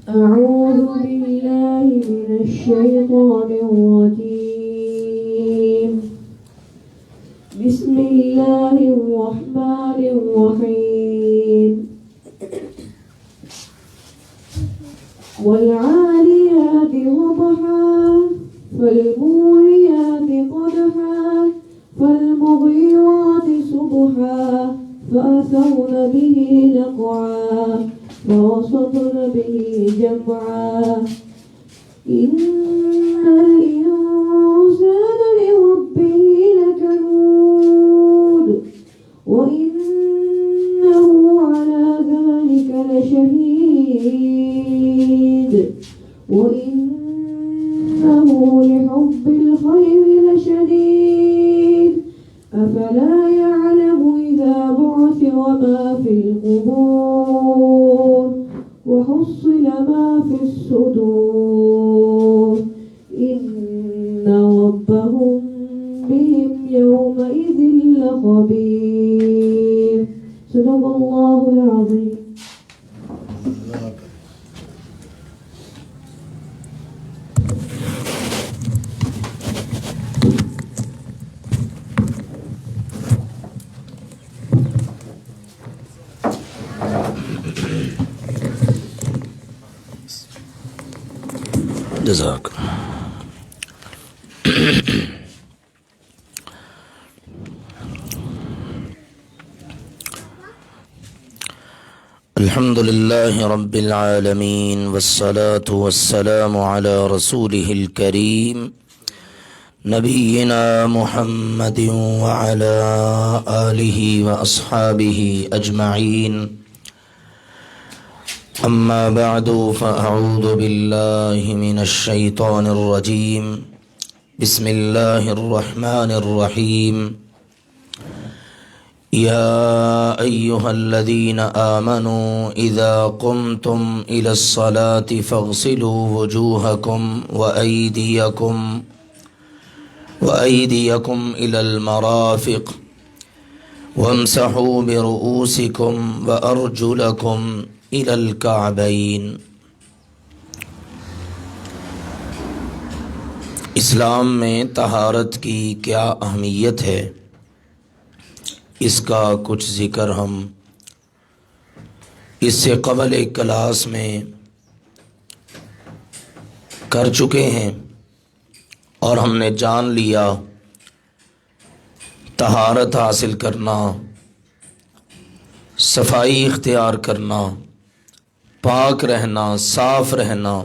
أعوذ بالله من الشيطان الرجيم بسم الله الرحمن الرحيم والعاليات ضبحا فالموريات قدحا فالمغيرات صبحا فأثرن به نقعا فوسطن به جمعا إن الإنسان لربه لكنود وإنه على ذلك لشهيد وإنه لحب الخير لشديد أفلا يعلم إذا بعثر ما في القبور وحصل ما في الصدور إن ربهم بهم يومئذ لخبير صدق الله العظيم. جزاک الحمد لله رب العالمين والصلاة والسلام على رسوله الكريم نبينا محمد وعلى آله وأصحابه أجمعين أما بعد فأعوذ بالله من الشيطان الرجيم بسم الله الرحمن الرحيم يا أيها الذين آمنوا إذا قمتم إلى الصلاة فاغسلوا وجوهكم وأيديكم إلى المرافق وامسحوا برؤوسكم وأرجلكم إلى الكعبين. اسلام میں طہارت کی کیا اہمیت ہے، اس کا کچھ ذکر ہم اس سے قبل ایک کلاس میں کر چکے ہیں اور ہم نے جان لیا طہارت حاصل کرنا، صفائی اختیار کرنا، پاک رہنا، صاف رہنا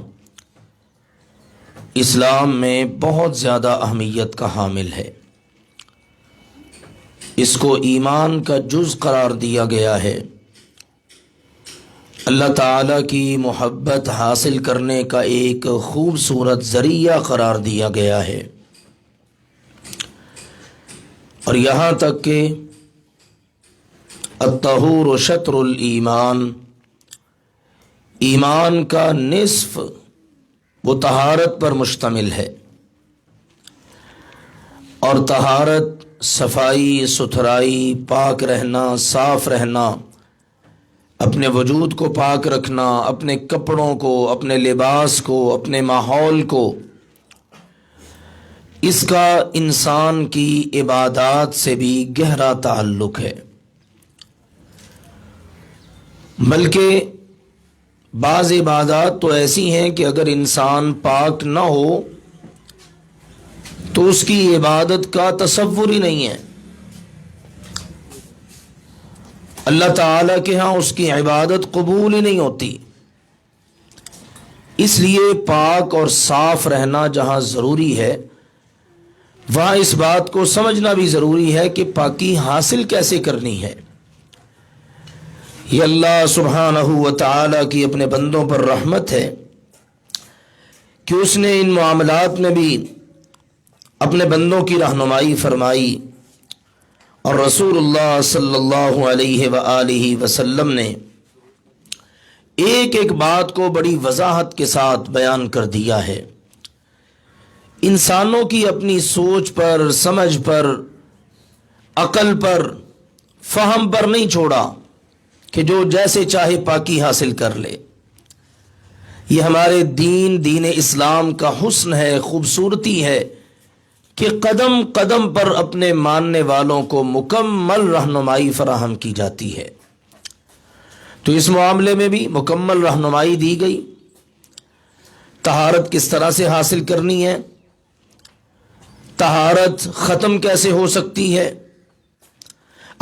اسلام میں بہت زیادہ اہمیت کا حامل ہے. اس کو ایمان کا جز قرار دیا گیا ہے، اللہ تعالیٰ کی محبت حاصل کرنے کا ایک خوبصورت ذریعہ قرار دیا گیا ہے، اور یہاں تک کہ الطہور شطر الایمان، ایمان کا نصف وہ طہارت پر مشتمل ہے. اور طہارت، صفائی ستھرائی، پاک رہنا، صاف رہنا، اپنے وجود کو پاک رکھنا، اپنے کپڑوں کو، اپنے لباس کو، اپنے ماحول کو، اس کا انسان کی عبادات سے بھی گہرا تعلق ہے. بلکہ بعض عبادات تو ایسی ہیں کہ اگر انسان پاک نہ ہو تو اس کی عبادت کا تصور ہی نہیں ہے. اللہ تعالیٰ کے ہاں اس کی عبادت قبول ہی نہیں ہوتی. اس لیے پاک اور صاف رہنا جہاں ضروری ہے وہاں اس بات کو سمجھنا بھی ضروری ہے کہ پاکی حاصل کیسے کرنی ہے. یہ اللہ سبحانہ و تعالیٰ کی اپنے بندوں پر رحمت ہے کہ اس نے ان معاملات میں بھی اپنے بندوں کی رہنمائی فرمائی اور رسول اللہ صلی اللہ علیہ وآلہ وسلم نے ایک ایک بات کو بڑی وضاحت کے ساتھ بیان کر دیا ہے. انسانوں کی اپنی سوچ پر، سمجھ پر، عقل پر، فہم پر نہیں چھوڑا کہ جو جیسے چاہے پاکی حاصل کر لے. یہ ہمارے دین اسلام کا حسن ہے، خوبصورتی ہے کہ قدم قدم پر اپنے ماننے والوں کو مکمل رہنمائی فراہم کی جاتی ہے. تو اس معاملے میں بھی مکمل رہنمائی دی گئی. طہارت کس طرح سے حاصل کرنی ہے، طہارت ختم کیسے ہو سکتی ہے.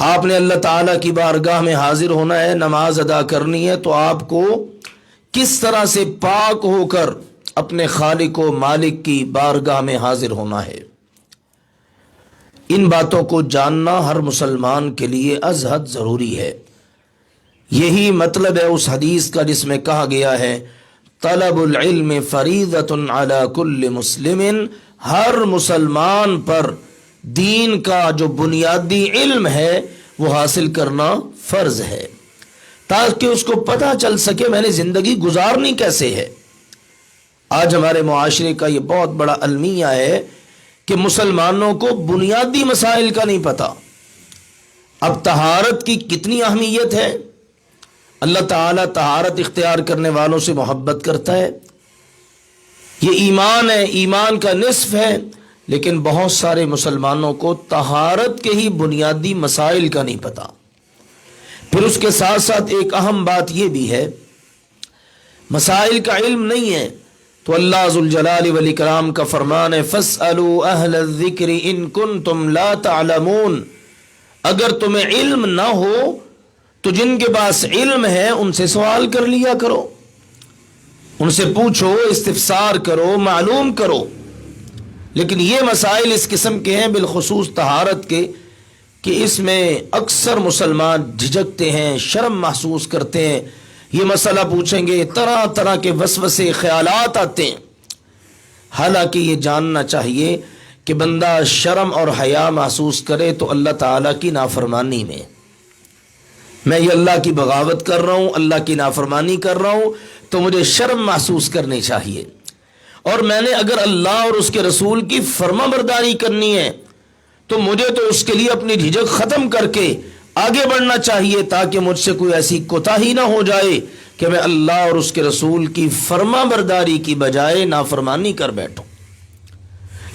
آپ نے اللہ تعالیٰ کی بارگاہ میں حاضر ہونا ہے، نماز ادا کرنی ہے، تو آپ کو کس طرح سے پاک ہو کر اپنے خالق و مالک کی بارگاہ میں حاضر ہونا ہے. ان باتوں کو جاننا ہر مسلمان کے لیے از حد ضروری ہے. یہی مطلب ہے اس حدیث کا جس میں کہا گیا ہے طلب العلم فریضۃ علی کل مسلم. ہر مسلمان پر دین کا جو بنیادی علم ہے وہ حاصل کرنا فرض ہے، تاکہ اس کو پتہ چل سکے میں نے زندگی گزارنی کیسے ہے. آج ہمارے معاشرے کا یہ بہت بڑا المیہ ہے کہ مسلمانوں کو بنیادی مسائل کا نہیں پتہ. اب طہارت کی کتنی اہمیت ہے. اللہ تعالیٰ طہارت اختیار کرنے والوں سے محبت کرتا ہے. یہ ایمان ہے، ایمان کا نصف ہے. لیکن بہت سارے مسلمانوں کو طہارت کے ہی بنیادی مسائل کا نہیں پتہ. پھر اس کے ساتھ ساتھ ایک اہم بات یہ بھی ہے، مسائل کا علم نہیں ہے تو اللہ ذوالجلال والاکرام کا فرمان ہے فاسألوا اہل الذکر ان کنتم لا تعلمون. اگر تمہیں علم نہ ہو تو جن کے پاس علم ہے ان سے سوال کر لیا کرو، ان سے پوچھو، استفسار کرو، معلوم کرو. لیکن یہ مسائل اس قسم کے ہیں، بالخصوص طہارت کے، کہ اس میں اکثر مسلمان جھجکتے ہیں، شرم محسوس کرتے ہیں. یہ مسئلہ پوچھیں گے، طرح طرح کے وسوسے، خیالات آتے ہیں. حالانکہ یہ جاننا چاہیے کہ بندہ شرم اور حیا محسوس کرے تو اللہ تعالیٰ کی نافرمانی میں یہ اللہ کی بغاوت کر رہا ہوں، اللہ کی نافرمانی کر رہا ہوں، تو مجھے شرم محسوس کرنی چاہیے. اور میں نے اگر اللہ اور اس کے رسول کی فرما برداری کرنی ہے تو مجھے تو اس کے لیے اپنی جھجک ختم کر کے آگے بڑھنا چاہیے، تاکہ مجھ سے کوئی ایسی کوتاہی نہ ہو جائے کہ میں اللہ اور اس کے رسول کی فرما برداری کی بجائے نافرمانی کر بیٹھوں.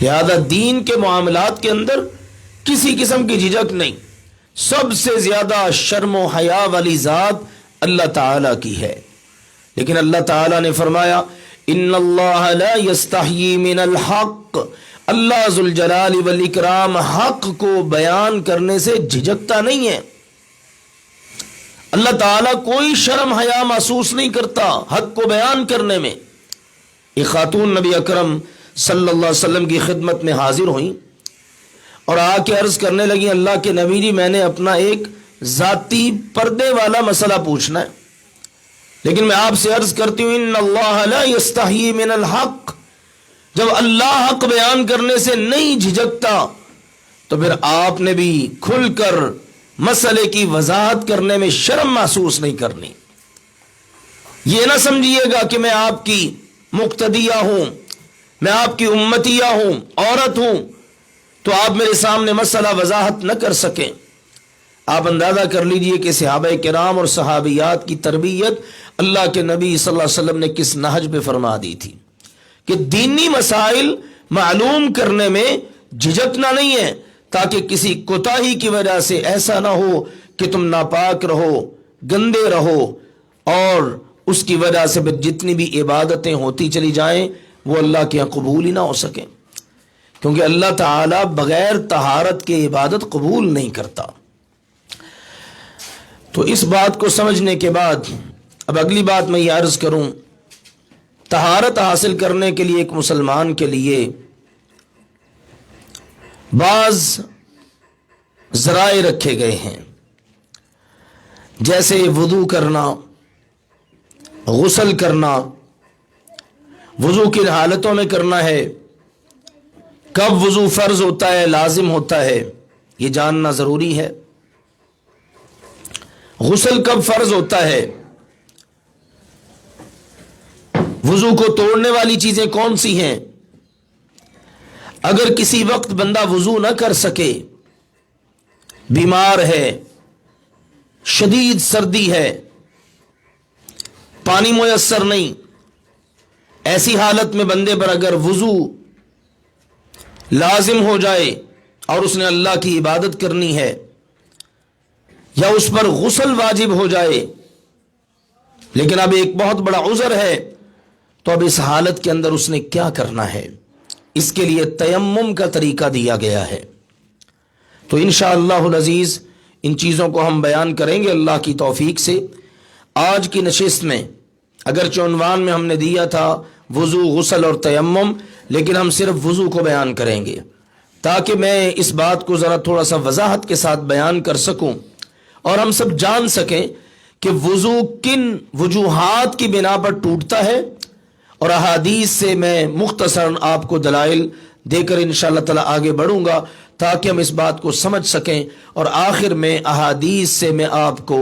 لہذا دین کے معاملات کے اندر کسی قسم کی جھجک نہیں. سب سے زیادہ شرم و حیا والی ذات اللہ تعالیٰ کی ہے. لیکن اللہ تعالیٰ نے فرمایا ان اللہ لا یستحیی من الحق. اللہ ذوالجلال والاکرام حق کو بیان کرنے سے جھجکتا نہیں ہے. اللہ تعالیٰ کوئی شرم حیا محسوس نہیں کرتا حق کو بیان کرنے میں. ایک خاتون نبی اکرم صلی اللہ علیہ وسلم کی خدمت میں حاضر ہوئیں اور آ کے عرض کرنے لگی اللہ کے نبی جی میں نے اپنا ایک ذاتی پردے والا مسئلہ پوچھنا ہے، لیکن میں آپ سے عرض کرتی ہوں ان اللہ لا یستحیی من الحق. جب اللہ حق بیان کرنے سے نہیں جھجکتا تو پھر آپ نے بھی کھل کر مسئلے کی وضاحت کرنے میں شرم محسوس نہیں کرنی. یہ نہ سمجھیے گا کہ میں آپ کی مقتدیہ ہوں، میں آپ کی امتیہ ہوں، عورت ہوں، تو آپ میرے سامنے مسئلہ وضاحت نہ کر سکیں. آپ اندازہ کر لیجئے کہ صحابہ کرام اور صحابیات کی تربیت اللہ کے نبی صلی اللہ علیہ وسلم نے کس نہج پہ فرما دی تھی کہ دینی مسائل معلوم کرنے میں جھجکنا نہیں ہے، تاکہ کسی کوتاہی کی وجہ سے ایسا نہ ہو کہ تم ناپاک رہو، گندے رہو، اور اس کی وجہ سے جتنی بھی عبادتیں ہوتی چلی جائیں وہ اللہ کے یہاں قبول ہی نہ ہو سکیں، کیونکہ اللہ تعالیٰ بغیر طہارت کے عبادت قبول نہیں کرتا. تو اس بات کو سمجھنے کے بعد اب اگلی بات میں یہ عرض کروں، طہارت حاصل کرنے کے لیے ایک مسلمان کے لیے بعض ذرائع رکھے گئے ہیں، جیسے وضو کرنا، غسل کرنا، وضو کن حالتوں میں کرنا ہے، کب وضو فرض ہوتا ہے، لازم ہوتا ہے، یہ جاننا ضروری ہے۔ غسل کب فرض ہوتا ہے، وضو کو توڑنے والی چیزیں کون سی ہیں، اگر کسی وقت بندہ وضو نہ کر سکے، بیمار ہے، شدید سردی ہے، پانی میسر نہیں، ایسی حالت میں بندے پر اگر وضو لازم ہو جائے اور اس نے اللہ کی عبادت کرنی ہے، یا اس پر غسل واجب ہو جائے لیکن اب ایک بہت بڑا عذر ہے، تو اب اس حالت کے اندر اس نے کیا کرنا ہے، اس کے لیے تیمم کا طریقہ دیا گیا ہے۔ تو انشاءاللہ العزیز ان چیزوں کو ہم بیان کریں گے اللہ کی توفیق سے۔ آج کی نشست میں اگرچہ عنوان میں ہم نے دیا تھا وضو، غسل اور تیمم، لیکن ہم صرف وضو کو بیان کریں گے تاکہ میں اس بات کو ذرا تھوڑا سا وضاحت کے ساتھ بیان کر سکوں اور ہم سب جان سکیں کہ وضو کن وجوہات کی بنا پر ٹوٹتا ہے، اور احادیث سے میں مختصراً آپ کو دلائل دے کر انشاءاللہ تعالی آگے بڑھوں گا تاکہ ہم اس بات کو سمجھ سکیں، اور آخر میں احادیث سے میں آپ کو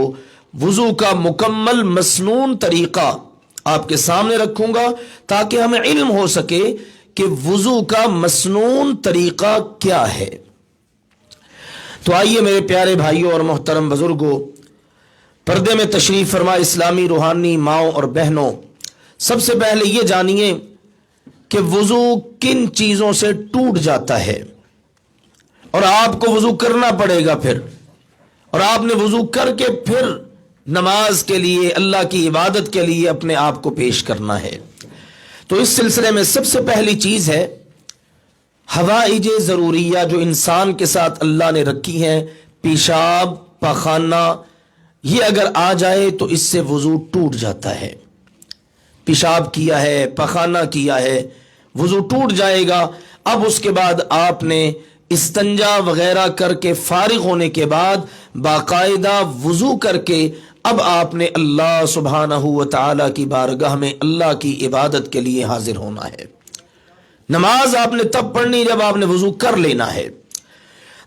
وضو کا مکمل مسنون طریقہ آپ کے سامنے رکھوں گا تاکہ ہمیں علم ہو سکے کہ وضو کا مسنون طریقہ کیا ہے۔ تو آئیے میرے پیارے بھائیوں اور محترم بزرگوں، پردے میں تشریف فرما اسلامی روحانی ماؤں اور بہنوں، سب سے پہلے یہ جانیے کہ وضو کن چیزوں سے ٹوٹ جاتا ہے، اور آپ کو وضو کرنا پڑے گا پھر، اور آپ نے وضو کر کے پھر نماز کے لیے، اللہ کی عبادت کے لیے اپنے آپ کو پیش کرنا ہے۔ تو اس سلسلے میں سب سے پہلی چیز ہے حوائج ضروریہ جو انسان کے ساتھ اللہ نے رکھی ہیں، پیشاب، پاخانہ، یہ اگر آ جائے تو اس سے وضو ٹوٹ جاتا ہے۔ پیشاب کیا ہے، پاخانہ کیا ہے، وضو ٹوٹ جائے گا۔ اب اس کے بعد آپ نے استنجا وغیرہ کر کے فارغ ہونے کے بعد باقاعدہ وضو کر کے اب آپ نے اللہ سبحانہ و تعالی کی بارگاہ میں اللہ کی عبادت کے لیے حاضر ہونا ہے۔ نماز آپ نے تب پڑھنی جب آپ نے وضو کر لینا ہے۔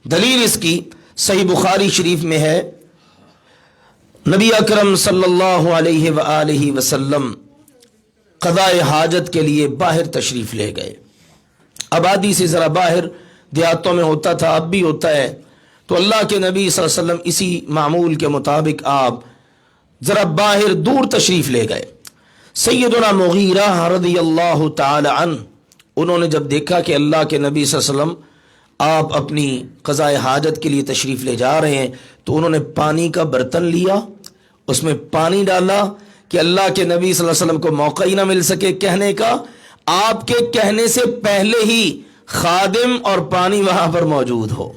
دلیل اس کی صحیح بخاری شریف میں ہے، نبی اکرم صلی اللہ علیہ وآلہ وسلم قضاء حاجت کے لیے باہر تشریف لے گئے۔ آبادی سے ذرا باہر دیہاتوں میں ہوتا تھا، اب بھی ہوتا ہے، تو اللہ کے نبی صلی اللہ علیہ وسلم اسی معمول کے مطابق آپ ذرا باہر دور تشریف لے گئے۔ سیدنا مغیرہ رضی اللہ تعالی عنہ، انہوں نے جب دیکھا کہ اللہ کے نبی صلی اللہ علیہ وسلم آپ اپنی قضاء حاجت کے لیے تشریف لے جا رہے ہیں، تو انہوں نے پانی کا برتن لیا، اس میں پانی ڈالا کہ اللہ کے نبی صلی اللہ علیہ وسلم کو موقع ہی نہ مل سکے کہنے کا، آپ کے کہنے سے پہلے ہی خادم اور پانی وہاں پر موجود ہو۔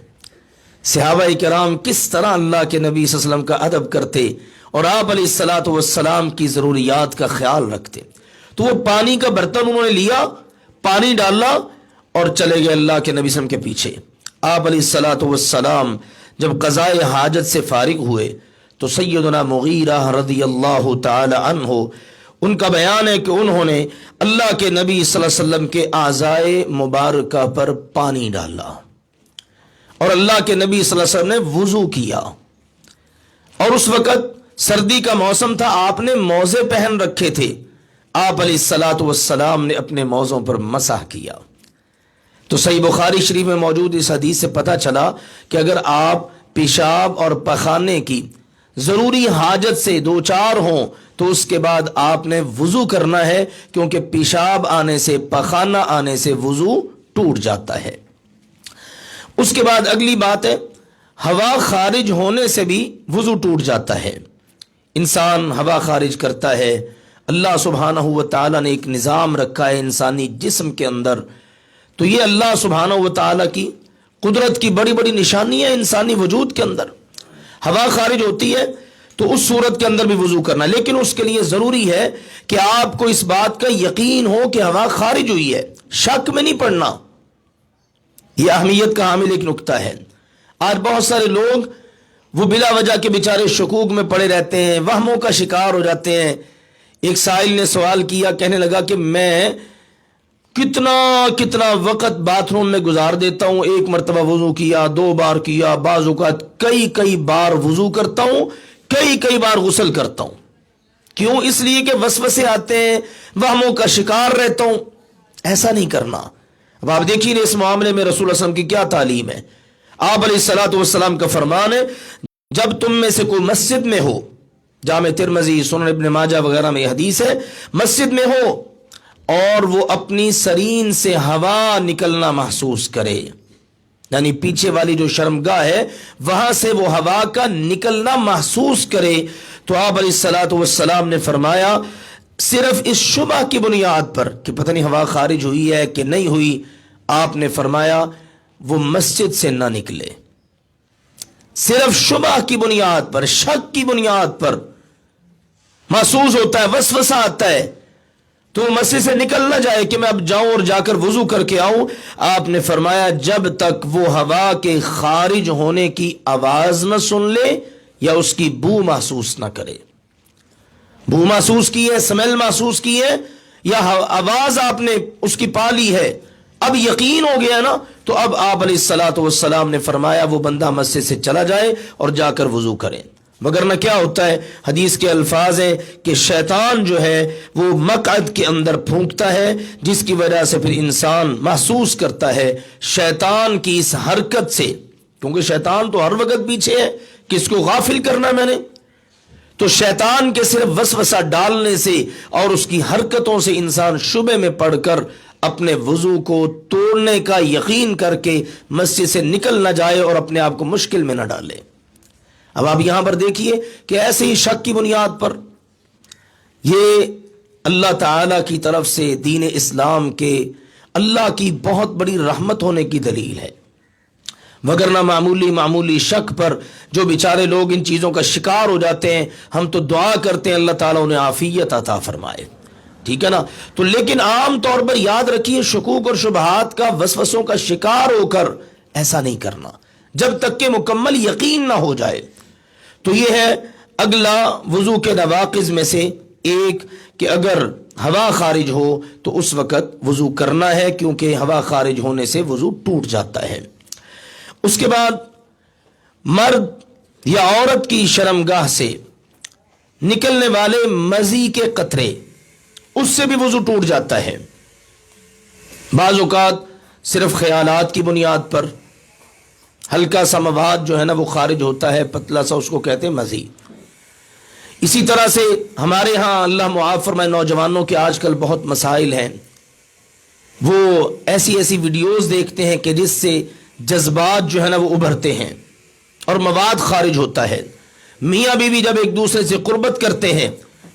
صحابہ کرام کس طرح اللہ کے نبی صلی اللہ علیہ وسلم کا ادب کرتے اور آپ علیہ الصلوۃ والسلام کی ضروریات کا خیال رکھتے۔ تو وہ پانی کا برتن انہوں نے لیا، پانی ڈالا اور چلے گئے اللہ کے نبی صلی اللہ علیہ وسلم کے پیچھے۔ آپ علیہ الصلوۃ والسلام جب قضاء حاجت سے فارغ ہوئے تو سیدنا مغیرہ رضی اللہ تعالی عنہ، ان کا بیان ہے کہ انہوں نے اللہ کے نبی صلی اللہ علیہ وسلم کے اعضائے مبارکہ پر پانی ڈالا اور اللہ کے نبی صلی اللہ علیہ وسلم نے وضو کیا، اور اس وقت سردی کا موسم تھا، آپ نے موزے پہن رکھے تھے، آپ علیہ الصلوۃ والسلام نے اپنے موزوں پر مسح کیا۔ تو صحیح بخاری شریف میں موجود اس حدیث سے پتہ چلا کہ اگر آپ پیشاب اور پخانے کی ضروری حاجت سے دو چار ہوں تو اس کے بعد آپ نے وضو کرنا ہے، کیونکہ پیشاب آنے سے، پخانہ آنے سے وضو ٹوٹ جاتا ہے۔ اس کے بعد اگلی بات ہے، ہوا خارج ہونے سے بھی وضو ٹوٹ جاتا ہے۔ انسان ہوا خارج کرتا ہے، اللہ سبحانہ و تعالیٰ نے ایک نظام رکھا ہے انسانی جسم کے اندر، تو یہ اللہ سبحانہ و تعالیٰ کی قدرت کی بڑی بڑی نشانی ہے انسانی وجود کے اندر۔ ہوا خارج ہوتی ہے تو اس صورت کے اندر بھی وضو کرنا، لیکن اس کے لیے ضروری ہے کہ آپ کو اس بات کا یقین ہو کہ ہوا خارج ہوئی ہے، شک میں نہیں پڑنا۔ یہ اہمیت کا حامل ایک نقطہ ہے۔ آج بہت سارے لوگ وہ بلا وجہ کے بیچارے شکوک میں پڑے رہتے ہیں، وہموں کا شکار ہو جاتے ہیں۔ ایک سائل نے سوال کیا، کہنے لگا کہ میں کتنا وقت باتھ روم میں گزار دیتا ہوں. ایک مرتبہ وضو کیا، 2 بار کیا، بعض اوقات کئی بار وضو کرتا ہوں، کئی بار غسل کرتا ہوں. کیوں؟ اس لیے کہ وسوسے آتے ہیں، وہموں کا شکار رہتا ہوں. ایسا نہیں کرنا. اب آپ دیکھیے اس معاملے میں رسول اللہ صلی اللہ علیہ وسلم کی کیا تعلیم ہے. آپ علیہ الصلوۃ والسلام کا فرمان ہے، جب تم میں سے کوئی مسجد میں ہو، جامع ترمذی، سنن ابن ماجہ وغیرہ میں یہ حدیث ہے، مسجد میں ہو اور وہ اپنی سرین سے ہوا نکلنا محسوس کرے، یعنی پیچھے والی جو شرمگاہ ہے وہاں سے وہ ہوا کا نکلنا محسوس کرے، تو آپ علیہ الصلوۃ والسلام نے فرمایا صرف اس شبہ کی بنیاد پر کہ پتہ نہیں ہوا خارج ہوئی ہے کہ نہیں ہوئی، آپ نے فرمایا وہ مسجد سے نہ نکلے. صرف شبہ کی بنیاد پر، شک کی بنیاد پر محسوس ہوتا ہے، وسوسہ آتا ہے، تو مسجد سے نکل نہ جائے کہ میں اب جاؤں اور جا کر وضو کر کے آؤں. آپ نے فرمایا جب تک وہ ہوا کے خارج ہونے کی آواز نہ سن لے یا اس کی بو محسوس نہ کرے. بو محسوس کی ہے، سمیل محسوس کی ہے، یا آواز آپ نے اس کی پا لی ہے، اب یقین ہو گیا نا، تو اب آپ علیہ الصلوۃ والسلام نے فرمایا وہ بندہ مسجد سے چلا جائے اور جا کر وضو کرے. مگر نہ کیا ہوتا ہے، حدیث کے الفاظ ہیں کہ شیطان جو ہے وہ مقعد کے اندر پھونکتا ہے، جس کی وجہ سے پھر انسان محسوس کرتا ہے شیطان کی اس حرکت سے، کیونکہ شیطان تو ہر وقت پیچھے ہے کہ اس کو غافل کرنا میں نے. تو شیطان کے صرف وسوسہ ڈالنے سے اور اس کی حرکتوں سے انسان شبے میں پڑ کر اپنے وضو کو توڑنے کا یقین کر کے مسجد سے نکل نہ جائے اور اپنے آپ کو مشکل میں نہ ڈالے. اب آپ یہاں پر دیکھیے کہ ایسے ہی شک کی بنیاد پر یہ اللہ تعالی کی طرف سے دین اسلام کے اللہ کی بہت بڑی رحمت ہونے کی دلیل ہے. وگرنہ معمولی شک پر جو بیچارے لوگ ان چیزوں کا شکار ہو جاتے ہیں، ہم تو دعا کرتے ہیں اللہ تعالیٰ انہیں عافیت عطا فرمائے، ٹھیک ہے نا. تو لیکن عام طور پر یاد رکھیے شکوک اور شبہات کا، وسوسوں کا شکار ہو کر ایسا نہیں کرنا جب تک کہ مکمل یقین نہ ہو جائے. تو یہ ہے اگلا وضو کے نواقض میں سے ایک کہ اگر ہوا خارج ہو تو اس وقت وضو کرنا ہے، کیونکہ ہوا خارج ہونے سے وضو ٹوٹ جاتا ہے. اس کے بعد مرد یا عورت کی شرمگاہ سے نکلنے والے مزی کے قطرے، اس سے بھی وضو ٹوٹ جاتا ہے. بعض اوقات صرف خیالات کی بنیاد پر ہلکا سا مواد جو ہے نا وہ خارج ہوتا ہے، پتلا سا، اس کو کہتے ہیں مزی. اسی طرح سے ہمارے ہاں اللہ معاف فرمائے نوجوانوں کے آج کل بہت مسائل ہیں، وہ ایسی ویڈیوز دیکھتے ہیں کہ جس سے جذبات جو ہے نا وہ ابھرتے ہیں اور مواد خارج ہوتا ہے. میاں بیوی جب ایک دوسرے سے قربت کرتے ہیں،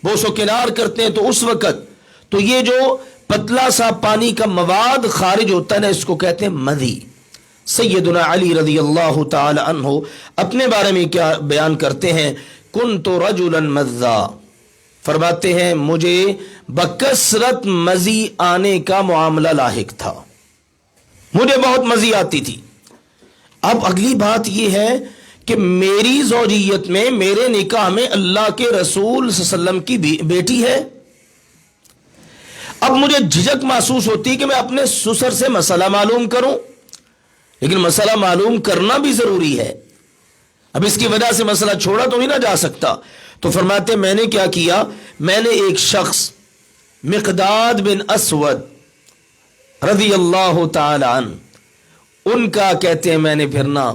بوس و کنار کرتے ہیں، تو اس وقت تو یہ جو پتلا سا پانی کا مواد خارج ہوتا ہے نا، اس کو کہتے ہیں مذی. سیدنا علی رضی اللہ تعالی عنہ اپنے بارے میں کیا بیان کرتے ہیں، کنت رجلا مذا، فرماتے ہیں مجھے بکثرت مزی آنے کا معاملہ لاحق تھا، مجھے بہت مزی آتی تھی. اب اگلی بات یہ ہے کہ میری زوجیت میں، میرے نکاح میں اللہ کے رسول صلی اللہ علیہ وسلم کی بیٹی ہے. اب مجھے جھجک محسوس ہوتی ہے کہ میں اپنے سسر سے مسئلہ معلوم کروں، لیکن مسئلہ معلوم کرنا بھی ضروری ہے. اب اس کی وجہ سے مسئلہ چھوڑا تو نہیں نہ جا سکتا. تو فرماتے میں نے کیا کیا، میں نے ایک شخص مقداد بن اسود رضی اللہ تعالی عنہ، ان کا کہتے ہیں میں نے پھر نہ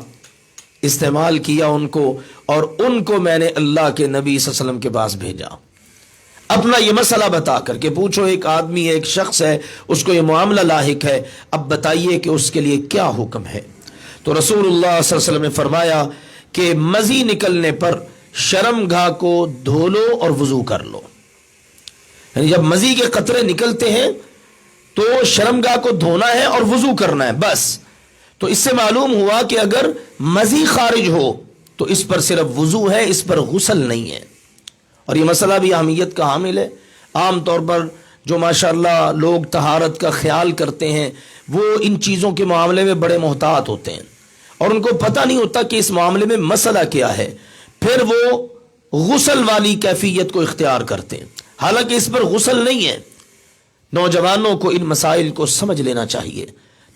استعمال کیا ان کو، اور ان کو میں نے اللہ کے نبی صلی اللہ علیہ وسلم کے پاس بھیجا اپنا یہ مسئلہ بتا کر کہ پوچھو، ایک آدمی ہے، ایک شخص ہے، اس کو یہ معاملہ لاحق ہے، اب بتائیے کہ اس کے لیے کیا حکم ہے. تو رسول اللہ صلی اللہ علیہ وسلم نے فرمایا کہ مزی نکلنے پر شرمگاہ کو دھو لو اور وضو کر لو. یعنی جب مزی کے قطرے نکلتے ہیں تو شرمگاہ کو دھونا ہے اور وضو کرنا ہے بس. تو اس سے معلوم ہوا کہ اگر مزی خارج ہو تو اس پر صرف وضو ہے، اس پر غسل نہیں ہے. اور یہ مسئلہ بھی اہمیت کا حامل ہے. عام طور پر جو ماشاءاللہ لوگ طہارت کا خیال کرتے ہیں وہ ان چیزوں کے معاملے میں بڑے محتاط ہوتے ہیں اور ان کو پتہ نہیں ہوتا کہ اس معاملے میں مسئلہ کیا ہے، پھر وہ غسل والی کیفیت کو اختیار کرتے ہیں، حالانکہ اس پر غسل نہیں ہے. نوجوانوں کو ان مسائل کو سمجھ لینا چاہیے،